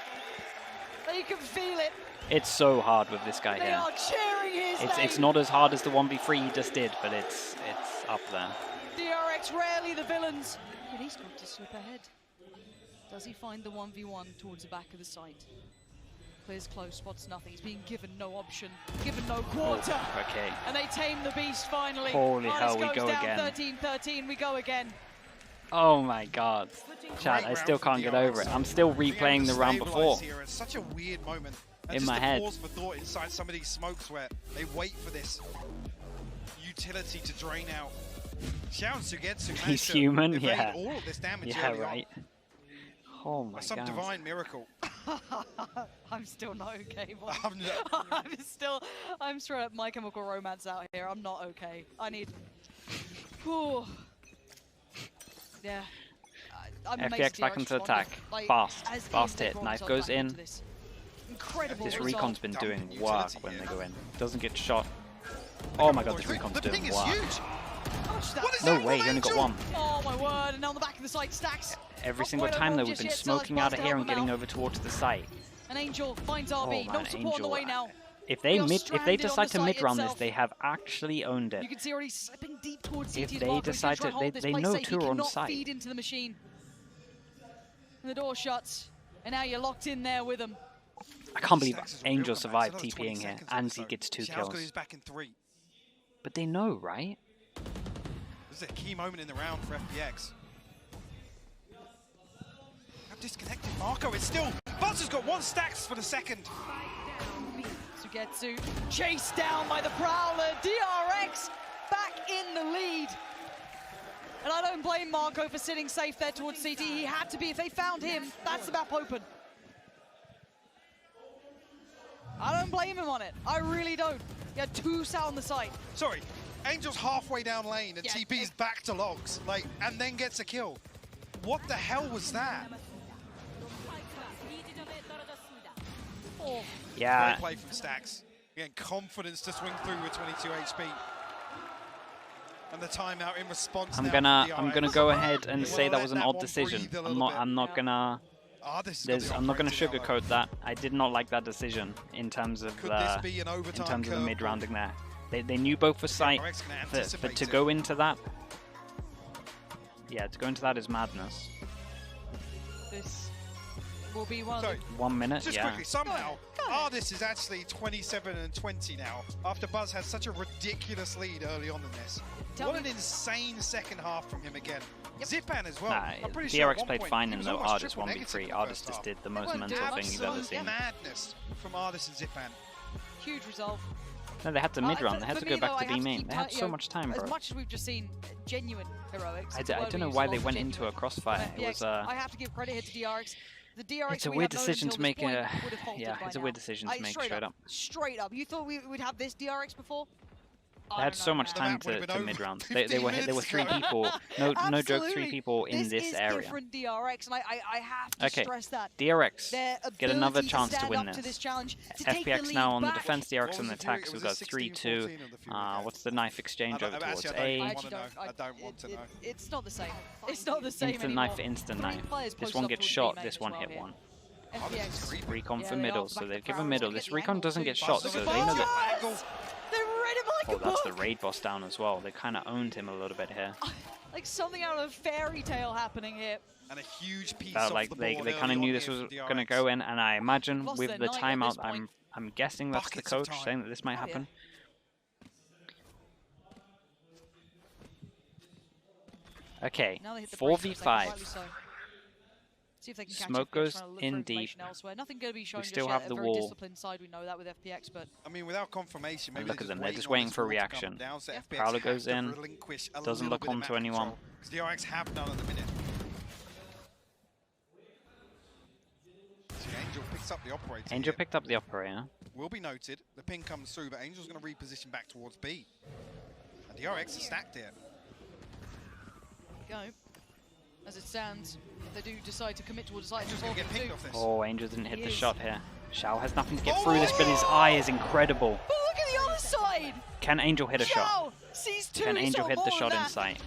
They can feel it. It's so hard with this guy They here. are cheering his It's name. not as hard as the 1v3 he just did, but it's up there. DRX rarely the villains. But he's got to slip ahead. Does he find the 1v1 towards the back of the site? Clears close, spots nothing. He's being given no option, given no quarter. Oh, okay. And they tame the beast finally. Holy Artist hell, we goes go down again. 13-13, we go again. Oh my god. Chad, I still can't get over it. I'm still replaying the round before. Here at such a weird moment. In my head. Pause for thought inside some of these smokes where they wait for this utility to drain out. Xiao and Sugetsu He's human, evade yeah. all of this damage Yeah, early right. Oh my god. Some divine miracle. I'm still not okay, boy. I'm I'm straight up My Chemical Romance out here. I'm not okay. I need... Whew. Yeah. I'm FPX back into attack. Fast. Fast hit. Knife goes in. This incredible This result. recon's been doing work when they go in. Doesn't get shot. Oh my god, this recon's doing work. No way, he only got one. Oh my word, and on the back of the site stacks. Every single time though, we've been smoking out of here and getting over towards the site. An Angel finds RB, no support on the way now. If they decide to mid round this, they have actually owned it. You can see already slipping deep towards CT. If they decide to, they know two are on site. Feed into the machine. And the door shuts, and now you're locked in there with them. I can't believe Angel survived TPing here, and he gets 2 kills. Got his back in 3. But they know, right? This is a key moment in the round for FPX. I've disconnected Marco. It's still... Buzz has got 1 stacks for the second. Sugetsu chased down by the Prowler. DRX back in the lead. And I don't blame Marco for sitting safe there towards CT. He had to be. If they found him, that's the map open. I don't blame him on it. I really don't. He had 2 sat on the site. Sorry, Angel's halfway down lane and TP's back to logs, and then gets a kill. What the hell was that? Oh. Yeah. Great play from Stacks. Again, confidence to swing through with 22 HP. And the timeout in response. I'm gonna go ahead and say that was an odd decision. I'm not gonna sugarcoat that. I did not like that decision in terms of the mid rounding there. They knew both were sight, but to go into that, to go into that is madness. This will be one of the... 1 minute, just quickly, somehow, Ardis is actually 27-20 now, after Buzz had such a ridiculous lead early on in this. What an insane second half from him again. Zipan as well. I'm pretty DRX sure played fine in though Ardis 1v3. Ardis just did the most mental thing you've ever seen. Madness from Ardis and Zipan. Huge resolve. No, they had to mid-run. They had to go back to B main. They had so much time, bro. As much as we've just seen genuine heroics. I don't know why they went into a crossfire. It was I have to give credit here to DRX. The DRX it's a weird decision to make. It's a weird decision to make straight up. Straight up. You thought we would have this DRX before? They had so much time to mid-round. There were 3 people. No joke, 3 people in this area. Different DRX, and I have to stress that. DRX get another chance to win this. this. FPX now on the defense, DRX on the attacks. We've got 3-2. What's the knife exchange over towards A? I don't want to know. It's not the same. It's not the same Instant knife for instant knife. This one gets shot. This one hit one. Recon for middle, so they've given middle. This recon doesn't get shot, so they know that. Oh, that's the raid boss down as well. They kind of owned him a little bit here. Like something out of a fairy tale happening here. And a huge piece of the board. They kind of knew this was going to go in, and I imagine with the timeout, I'm guessing that's the coach saying that this might happen. Okay, 4v5. See if they can Smoke goes in deep. Nothing going to be shown we still just have the yet. A wall. very disciplined side, we know that with FPX, but I mean, without confirmation, maybe look at them. They're just waiting for a reaction. Prowler goes in, doesn't look onto anyone. The DRX have none at the minute. Angel picks up the operator. Angel picked up the operator. Will be noted. The ping comes through, but Angel's going to reposition back towards B. And DRX is stacked here. Go. As it stands, if they do decide to commit towards the site, oh, Angel didn't hit the shot here. Xiao has nothing to get through this, but his eye is incredible. But look at the other side! Can Angel hit a shot? Sees 2, can Angel hit the shot in sight?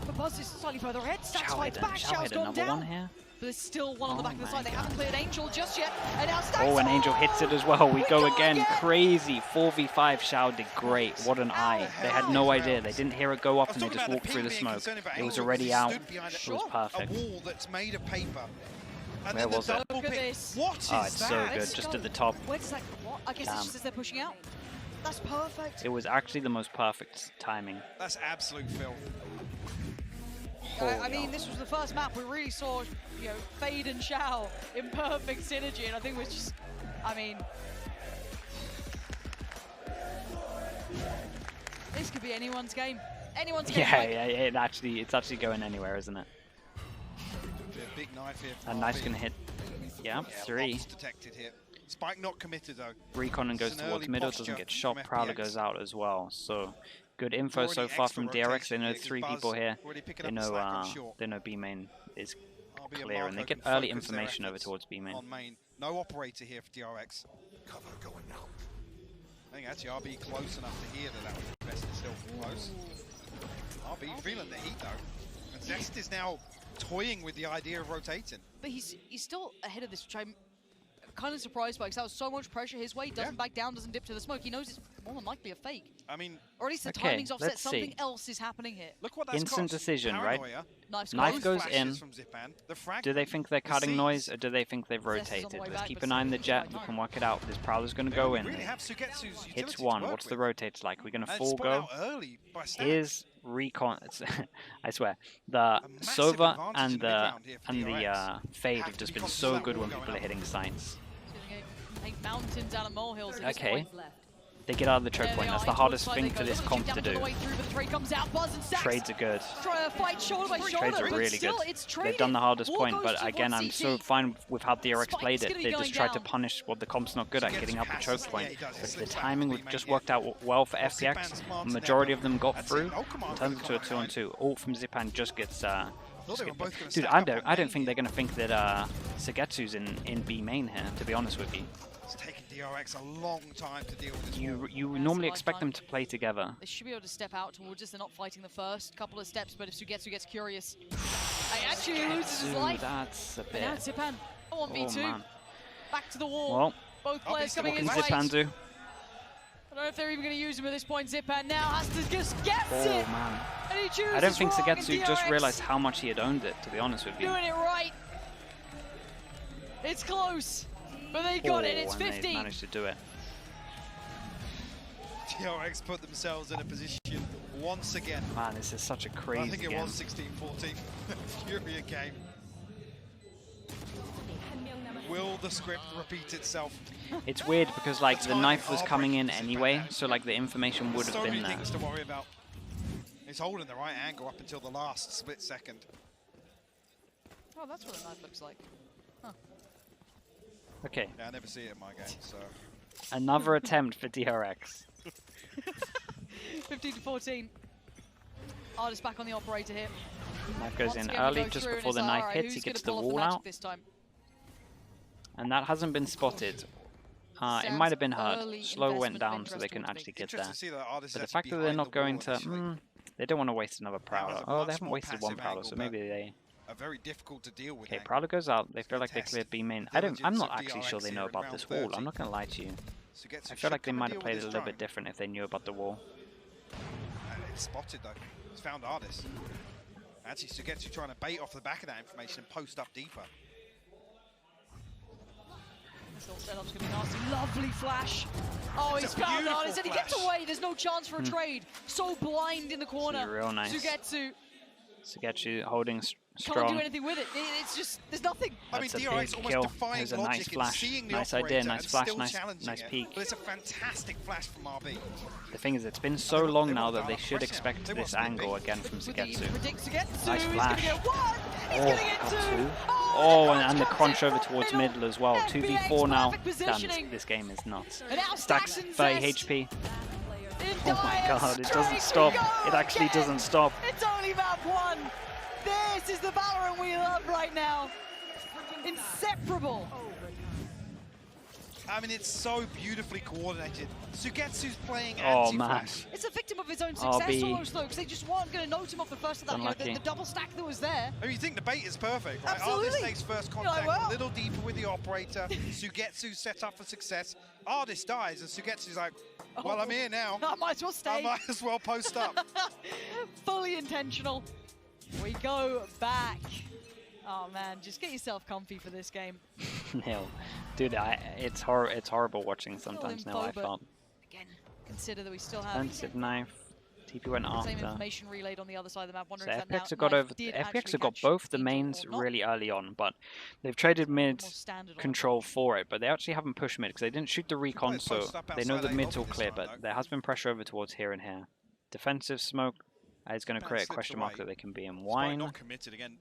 But Buzz is slightly further ahead. Stacks fights back. Xiao hit another one here. But there's still one on the back of the side. They haven't cleared Angel just yet. And now Stacks. Oh, and Angel hits it as well. We go again. Crazy. 4v5. Xiao did great. What an eye. They had no idea. They didn't hear it go off, and they just walked through the smoke. It was already out. It was perfect. A wall that's made of paper. And where was it? Look at this. What is oh, it's so good. Just at the top. Where's that? What? I guess it's just as they're pushing out. That's perfect. It was actually the most perfect timing. That's absolute filth. I mean, this was the first map we really saw, you know, Fade and Xiao in perfect synergy, and I think it was just, I mean, this could be anyone's game. Anyone's game. Yeah, it's actually going anywhere, isn't it? Big knife here. And Knife's gonna hit. Yeah, 3. Detected here. Spike not committed though. Recon and goes towards middle, doesn't get shot. Prowler goes out as well. So good info so far from DRX. They know 3 people here. They know B main is clear, and they get early information over towards B main. On main. No operator here for DRX. Cover going out. I think actually RB close enough to hear that was best is still close. RB feeling the heat though. And Zest is now toying with the idea of rotating. But he's still ahead of this, which I'm kind of surprised by, because that was so much pressure his way. Doesn't back down, doesn't dip to the smoke. He knows it's more than likely a fake. I mean, or at least the timing's offset. Something else is happening here. Look what that's instant decision, right? Knife goes in. Do they think they're cutting noise, or do they think they've rotated? Let's keep an eye on the jet. We can work it out. This Prowler's going to go in. Hits 1. What's the rotates like? We're going to full go. Here's Recon. I swear, the Sova and the Fade have just been so good when people are hitting sights. Mountains out of molehills. Okay. They get out of the choke point. That's the hardest thing for this comp to do. Trades are good. Trades are really good. They've done the hardest point, but again, I'm so fine with how DRX played it. They just tried to punish what the comp's not good at, getting up the choke point. But the timing just worked out well for FPX. The majority of them got through. Turns into a 2-on-2. Ult from Zipan just gets... Dude, I don't think they're going to think that Sugetsu's in B main here, to be honest with you. It's taken DRX a long time to deal with this. You normally expect them to play together. They should be able to step out towards us. They're not fighting the first couple of steps, but if Sugetsu gets curious, he actually loses his life. That's a bit... And now Zipan, 1v2, back to the wall. Well, both players coming in. What can Zipan do? I don't know if they're even going to use him at this point. Zipan now has to just get it. Man. And he chooses I don't think wrong, Sugetsu just realized how much he had owned it, to be honest with you. Doing it right. It's close, but they got it. It's 15. They managed to do it. DRX put themselves in a position once again. Man, this is such a crazy game. I think it was 16-14. Fury game. Will the script repeat itself? It's weird because like the knife was coming in anyway, so like the information would have been there. So many things to worry about. He's holding the right angle up until the last split second. Oh, that's what a knife looks like. Huh. Okay. Yeah, I never see it in my game, so. Another attempt for DRX. 15-14. Artist back on the operator here. Knife goes in early, just before the knife hits, he gets the wall out. And that hasn't been spotted. It might have been heard. Slow went down so they can actually get there. But the fact that they're not going to... they don't want to waste another Prowler. Oh, they haven't wasted one Prowler, so maybe they... Very difficult to deal with. Okay, Prowler goes out. They feel like they cleared B main. I'm not actually sure they know about this wall. I'm not going to lie to you. I feel like they might have played it a little bit different if they knew about the wall. It's spotted though. It's found Artist. Actually, Sugetsu trying to bait off the back of that information and post up deeper. This little setup's going to be nasty. Lovely flash. Oh, he's found Artist and he gets away. There's no chance for a trade. So blind in the corner. Real nice. Sugetsu holding strong. Can't do anything with it. It's just, there's nothing. That's a big kill. There's a nice flash. Nice idea, nice flash, nice peek. But it's a fantastic flash from RB. The thing is, it's been so long now that they should expect this angle again from Sugetsu. Nice flash. Oh, got 2. Oh, and the crunch over towards middle as well. 2v4 now. Damn, this game is nuts. Stacks 30 HP. Oh my god, it doesn't stop. It actually doesn't stop. It's only map 1. This is the Valorant we love right now. Inseparable. I mean, it's so beautifully coordinated. Sugetsu's playing anti-flash. It's a victim of his own success almost, though, because they just weren't going to note him off the first of that. You know, the double stack that was there. I mean, you think the bait is perfect, right? Absolutely. Artist takes first contact, a little deeper with the operator. Sugetsu set up for success. Artist dies, and Sugetsu's like, well, I'm here now. I might as well stay. I might as well post up. Fully intentional. We go back. Oh man, just get yourself comfy for this game. No, dude, it's horrible watching sometimes now. I thought. Again, consider that we still have Defensive knife. TP went after. Same information relayed on the other side of the map. So Wondering if FPX that have got over. did FPX have actually got catch both the Angel mains or not. really early on, but they've traded mid More standard on control for it. But they actually haven't pushed mid because they didn't shoot the recon, post so up they know outside the A mid's all lobby this clear. time, But though. there has been pressure over towards here and here. Defensive smoke is going to Bang create a slips question mark away. that they can be in Spike wine, not committed again.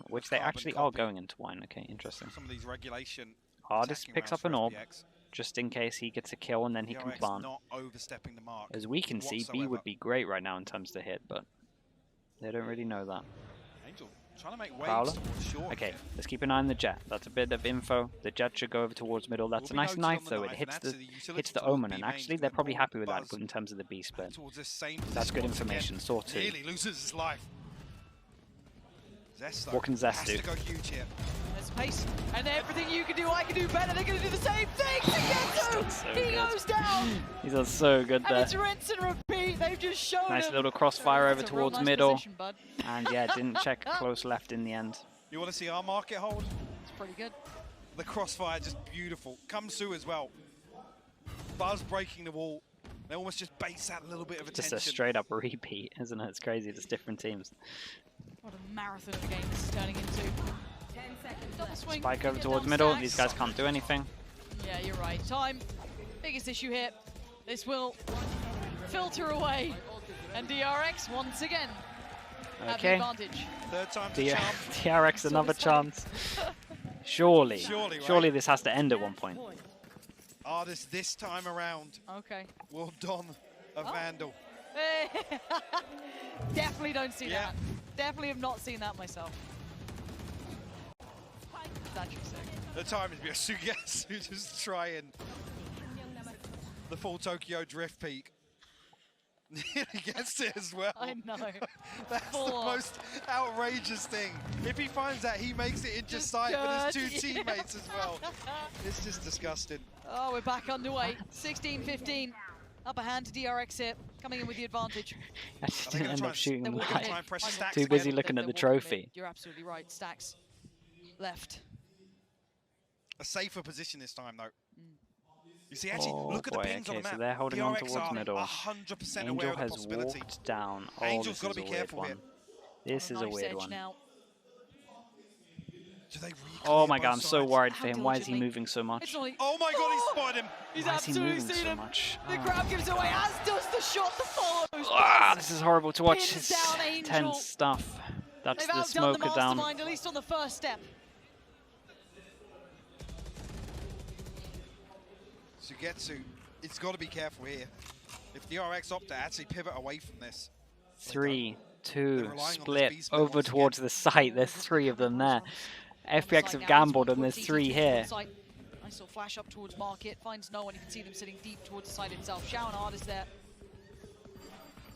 which they Carbon actually are copy. going into wine. Okay, interesting. Some of these regulation. Artist attacking picks rounds up an for orb FPX. just in case he gets a kill and then he can DRX plant. not overstepping the mark. As we can see, B whatsoever. would be great right now in terms to hit, but they don't really know that. Angel trying to make Prowler? waves towards short. Okay, here. let's keep an eye on the jet. That's a bit of info. The jet should go over towards middle. That's Will a be nice noted knife on the though. It knife, hits and the actually utility hits the towards omen, B and main actually is they're gonna probably pull happy with that Buzz in terms of the B split. towards this same That's good position once information. again. Saw two. Nearly loses his life. Zest, though, What can Zest has do? to go huge here. There's pace, and everything you can do, I can do better. They're going to do the same thing. done so He good. goes down, He's done so good and there. it's rinse and repeat. They've just shown Nice him. little crossfire over That's a real towards nice middle, position, bud. and yeah, didn't check close left in the end. You want to see our market hold? It's pretty good. The crossfire just beautiful. Comes through as well. Buzz breaking the wall. They almost just base that little bit of attention. Just a straight up repeat, isn't it? It's crazy. Just different teams. What a marathon of a game this is turning into. 10 seconds. Double swing. Spike over Get towards down middle. stacks. These guys can't do anything. Yeah, you're right. Time. Biggest issue here. This will filter away. And DRX once again have the Okay. advantage. Third time to charm. DRX another chance. Surely. Surely, right? Surely this has to end at one point. Artist this time around Okay. will don a Vandal. Definitely don't see Yeah. that. Definitely have not seen that myself. It's actually sick. The time is Sugetsu just trying the full Tokyo drift peak. He gets it as well. I know. That's Full the on. most outrageous thing. If he finds that, he makes it into Just sight with his dirt, two yeah. teammates as well. It's just disgusting. Oh, we're back underway. 16-15. Upper hand to DRX here, coming in with the advantage. I just Are they didn't gonna end try up and- shooting They're them walking live. Try and press I'm stacks Too busy again. looking at the They're walking trophy. mid. You're absolutely right. Stacks left. A safer position this time, though. You see, actually, Oh look at boy, the pings on okay, the so map. they're holding on DRX towards are middle. 100% aware Angel of the has possibility. walked down. Oh, Angel's this gotta is a be weird careful one. here. This On is a knife's weird edge one. now. Do they Oh reclear my god, both I'm so sides? worried for How him. Why is he diligently. moving so much? It's only. Oh my god, he spotted him! He's Why is he absolutely moving seen so him. much? The Oh. grab gives away, as does the shot that follows. Ah, Buzz this is horrible to watch. pins It's down Angel. tense stuff. That's They've the outdone the smoker down. mastermind, at least on the first step. Sugetsu, it's got to be careful here. If DRX opt to actually pivot away from this. 3, 2, relying on this split B split over once towards again. the site. There's 3 of them there. FPX have gambled and there's 3 here. Nice little flash up towards market, finds no one. You can see them sitting deep towards the site itself. Shao and Ard is there.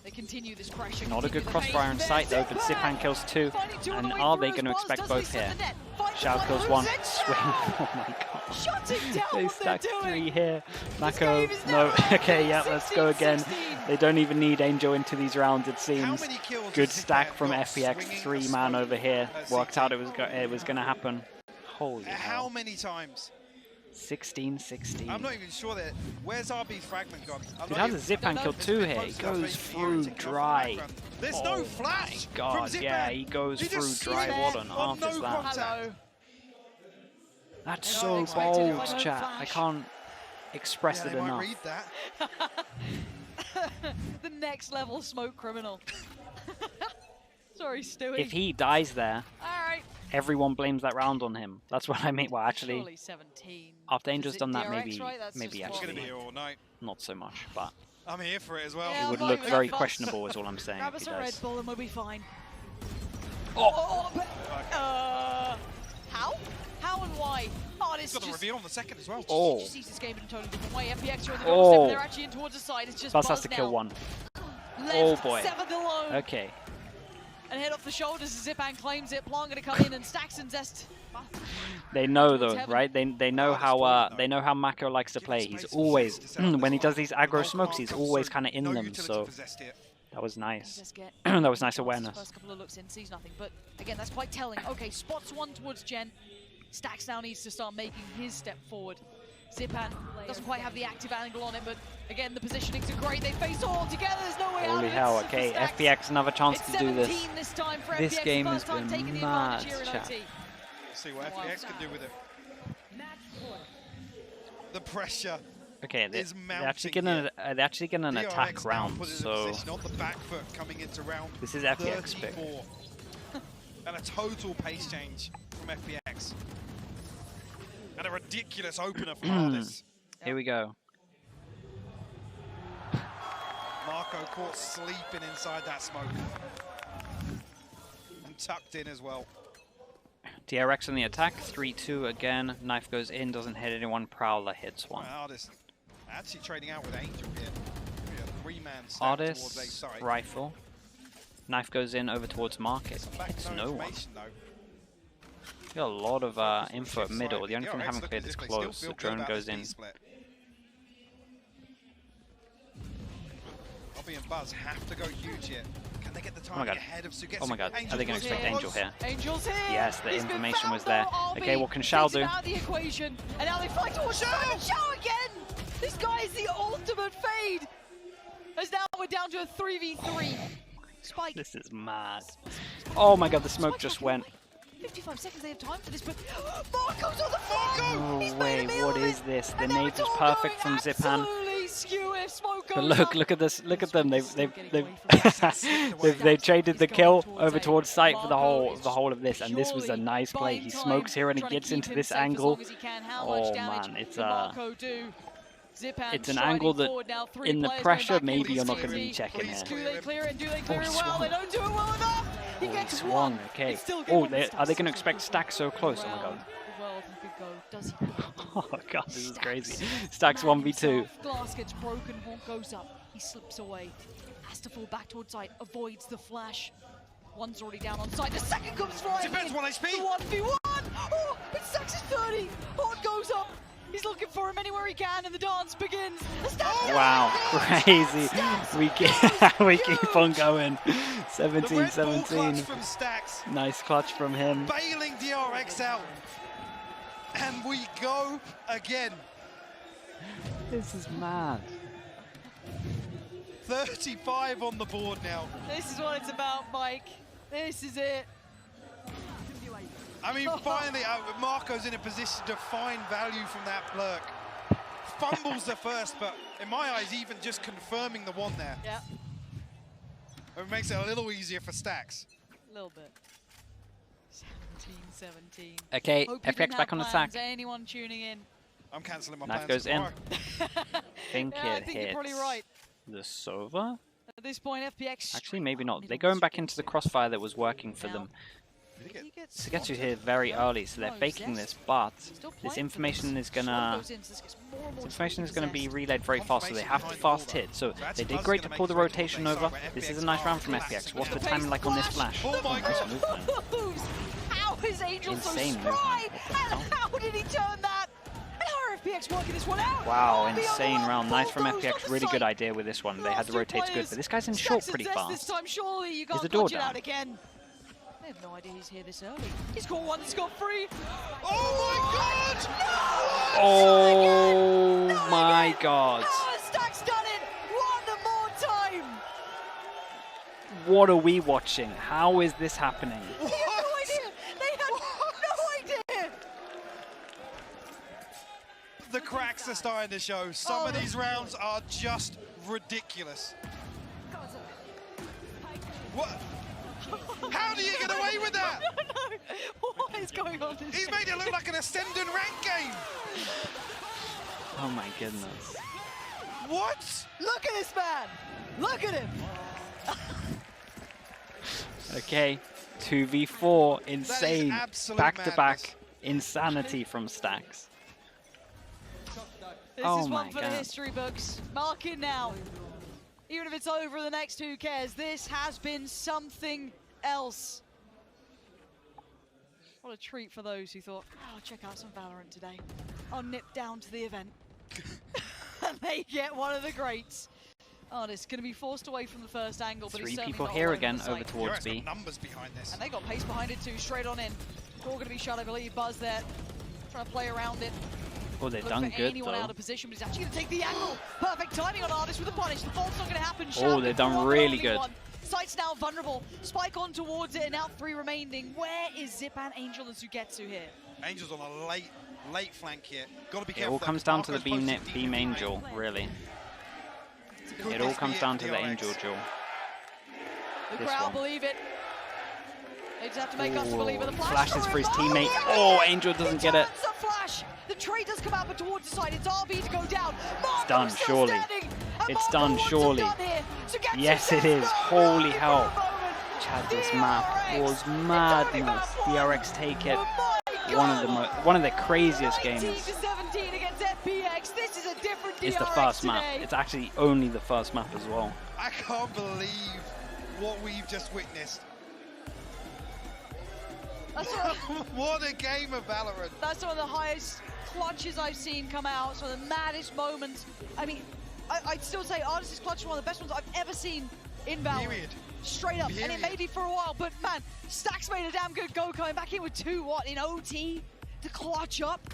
They continue this pressure. Not a good continue the crossfire in pace. sight though, but There's Zipan kills 2. Finding two on And the way are through they as going to Buzz expect does both least at here? the net. Finds Shao one, kills loses 1. it. Swing. Oh my god. Shutting down They what they're stacked doing. 3 here. Mako, game is no. never over. Okay, yeah, let's go again. 16-16. They don't even need Angel into these rounds, it How seems. many kills Good has stack Zipan from got FPX. swinging a 3-man smoke over here. at Worked CT? out it was going to happen. Holy How hell. many times? 16-16. I'm not even sure that. Where's RB's fragment gone? I'm Dude, not how's even- a Zipan kill 2 here? He Close enough, goes he's through taking off the dry. background. There's Oh no my flash god, from Zipan. yeah, he goes He through just dry. stood What there an on art no is that? contact. Hello. That's They so don't expect it if I bold, don't chat. flash. I can't express Yeah, it they might enough. read that. The next level smoke criminal. Sorry, Stewie. If he dies there, Alright. everyone blames that round on him. That's what I mean. Well, actually, Surely 17. after Angel's Is it done that, DRX, maybe, right? That's maybe just It's going to actually be here all night. not so much. But I'm here for it as well. Yeah, it would I'm look like very that, questionable, is all I'm saying. Grab If us he a Red does. Bull and we'll be fine. Oh! How? How and why? Oh, this Got the just... reveal on the second as well. Oh. Just sees this game in a totally different way. FPX are in the Oh. doorstep, they're actually in towards the side. It's just Buzz Buzz has to kill now. 1. Left, Oh, boy. 7th alone. Okay. And head off the shoulders as Zipan claims it. Plang gonna come in and Stacks and Zest. They know Towards though, heaven. right? They know how Mako likes to play. He's always when he does these aggro smokes, he's always kind of in them. So that was nice. Zest get That was nice his awareness. first couple of looks in, sees nothing. But again, that's quite telling. Okay, spots one towards Gen. Stacks now needs to start making his step forward. Zipan doesn't quite have the active angle on it, but again, the positionings are great. They face all together. There's no way out. Holy hell, okay, FPX another chance to do this. This game has been mad, chat. See what FPX can do with it. The pressure. Okay, they're actually getting an attack round, so this is FPX pick. And a total pace change from FPX. And a ridiculous opener from Ardis. Here we go. Marco caught sleeping inside that smoke. And tucked in as well. DRX on the attack, 3-2 again. Knife goes in, doesn't hit anyone. Prowler hits one. Ardis actually trading out with Angel here. Three-man stack towards A Ardis, side. rifle. Knife goes in over towards Market. Hits no one. Got a lot of info at middle. The only thing I haven't cleared is close. The drone goes in. Bobby and Buzz have to go huge here. Can they get the timing ahead of Sugetsu? Oh my god, are they going to expect Angel here? Angel's here! Yes, the information was there. Okay, what can Shao do? Out the equation, and now they fight towards Shao! Shao again! This guy is the ultimate fade! As now we're down to a 3v3. Spike. This is mad. Oh my god, the smoke just went. 55 seconds, they have time for this, but Marco's on the Marco! No way, what is this? The nade is perfect from Zipan. But look at this, look at them. They've traded the kill over towards site for the whole of this, and this was a nice play. He smokes here and he gets into this angle. Oh man, it's an angle that in the pressure maybe you're not going to be checking here. Oh, he swung, okay. Oh, are they going to expect stacks so close? Oh my god. Oh god, this is crazy. Stacks 1v2. Glass gets broken, one goes up. He slips away. Has to fall back towards site, avoids the flash. One's already down on site. The second comes flying. Depends in. 1 HP. The 1v1. Oh, but Stacks is 30. Hot goes up. He's looking for him anywhere he can, and the dance begins. Wow, crazy. We keep on going. 17-17. Nice clutch from him. Bailing DRX out. And we go again. This is mad. 35 on the board now. This is what it's about, Mike. This is it. I mean, finally, Marco's in a position to find value from that lurk. Fumbles the first, but in my eyes, even just confirming the one there. Yeah. It makes it a little easier for Stacks. A little bit. 17-17. Okay, FPX back on attack. Anyone tuning in? I'm cancelling my plans. Knife goes in. I think it hits. You're probably right. The Sova? At this point, FPX. Actually, maybe not. They're going back into the crossfire that was working for them. Sugetsu here very early, so they're faking this, but this information is gonna be relayed very fast, so they have to fast hit. So they did great to pull the rotation over. This is a nice round from FPX. What's the timing like on this flash? Nice movement. How is Angel so insane spry? And how did he turn that? And how are FPX working this one out? Wow, insane round. Nice from FPX. Really good idea with this one. They had the rotates good, but this guy's in short pretty fast. This time, surely you Is the door down? Out again. I have no idea he's here this early. He's got one scot-free. Oh my god! No! Oh my god! How has Stacks done it one more time? What are we watching? How is this happening? They had no idea. They had no idea. The cracks are starting to show. Some of these rounds are just ridiculous. What? How do you get away with that? No. What is going on? He's made it look like an Ascendant rank game. Oh my goodness. What? Look at this man. Look at him. Okay, 2v4, insane. Back-to-back insanity from Stacks. This is one for the history books. Mark it now. Even if it's over the next, who cares? This has been something else. What a treat for those who thought, oh, I'll check out some Valorant today. I'll nip down to the event. And they get one of the greats. Oh, this is going to be forced away from the first angle, but Three people here again over towards B. Numbers behind this. And they got pace behind it too, straight on in. All going to be shot, I believe. Buzz there, trying to play around it. Oh, they've Look done for good anyone though. out of position, but he's actually going to take the angle. Perfect timing on Artist with the punish. The fault's not going to happen. Oh, they've done really good. Sight's now vulnerable. Spike on towards it, and now 3 remaining. Where is Zipan, Angel, and Sugetsu here? Angel's on a late flank here. Got to be It careful. all comes down to the beam Angel, really. It all comes down to the Angel duel. The crowd believe it. They just have to make us believe it. The flash flashes for his teammate. Oh, Angel doesn't get it. The flash. The trade does come out, but towards the side, it's RB to go down. It's done, surely. It's done, surely. Yes, it is. Holy hell. Chad, this map was madness. DRX take it. One of the craziest games. 17 against FPX. This is a different DRX It's the first map. today. It's actually only the first map as well. I can't believe what we've just witnessed. What a game of Valorant. That's one of the highest clutches I've seen come out. Some of the maddest moments. I mean, I'd still say Artist's clutch is one of the best ones I've ever seen in Valorant. Period. Straight up. Period. And it may be for a while, but man, Stack's made a damn good go coming back in with 2 in OT to clutch up.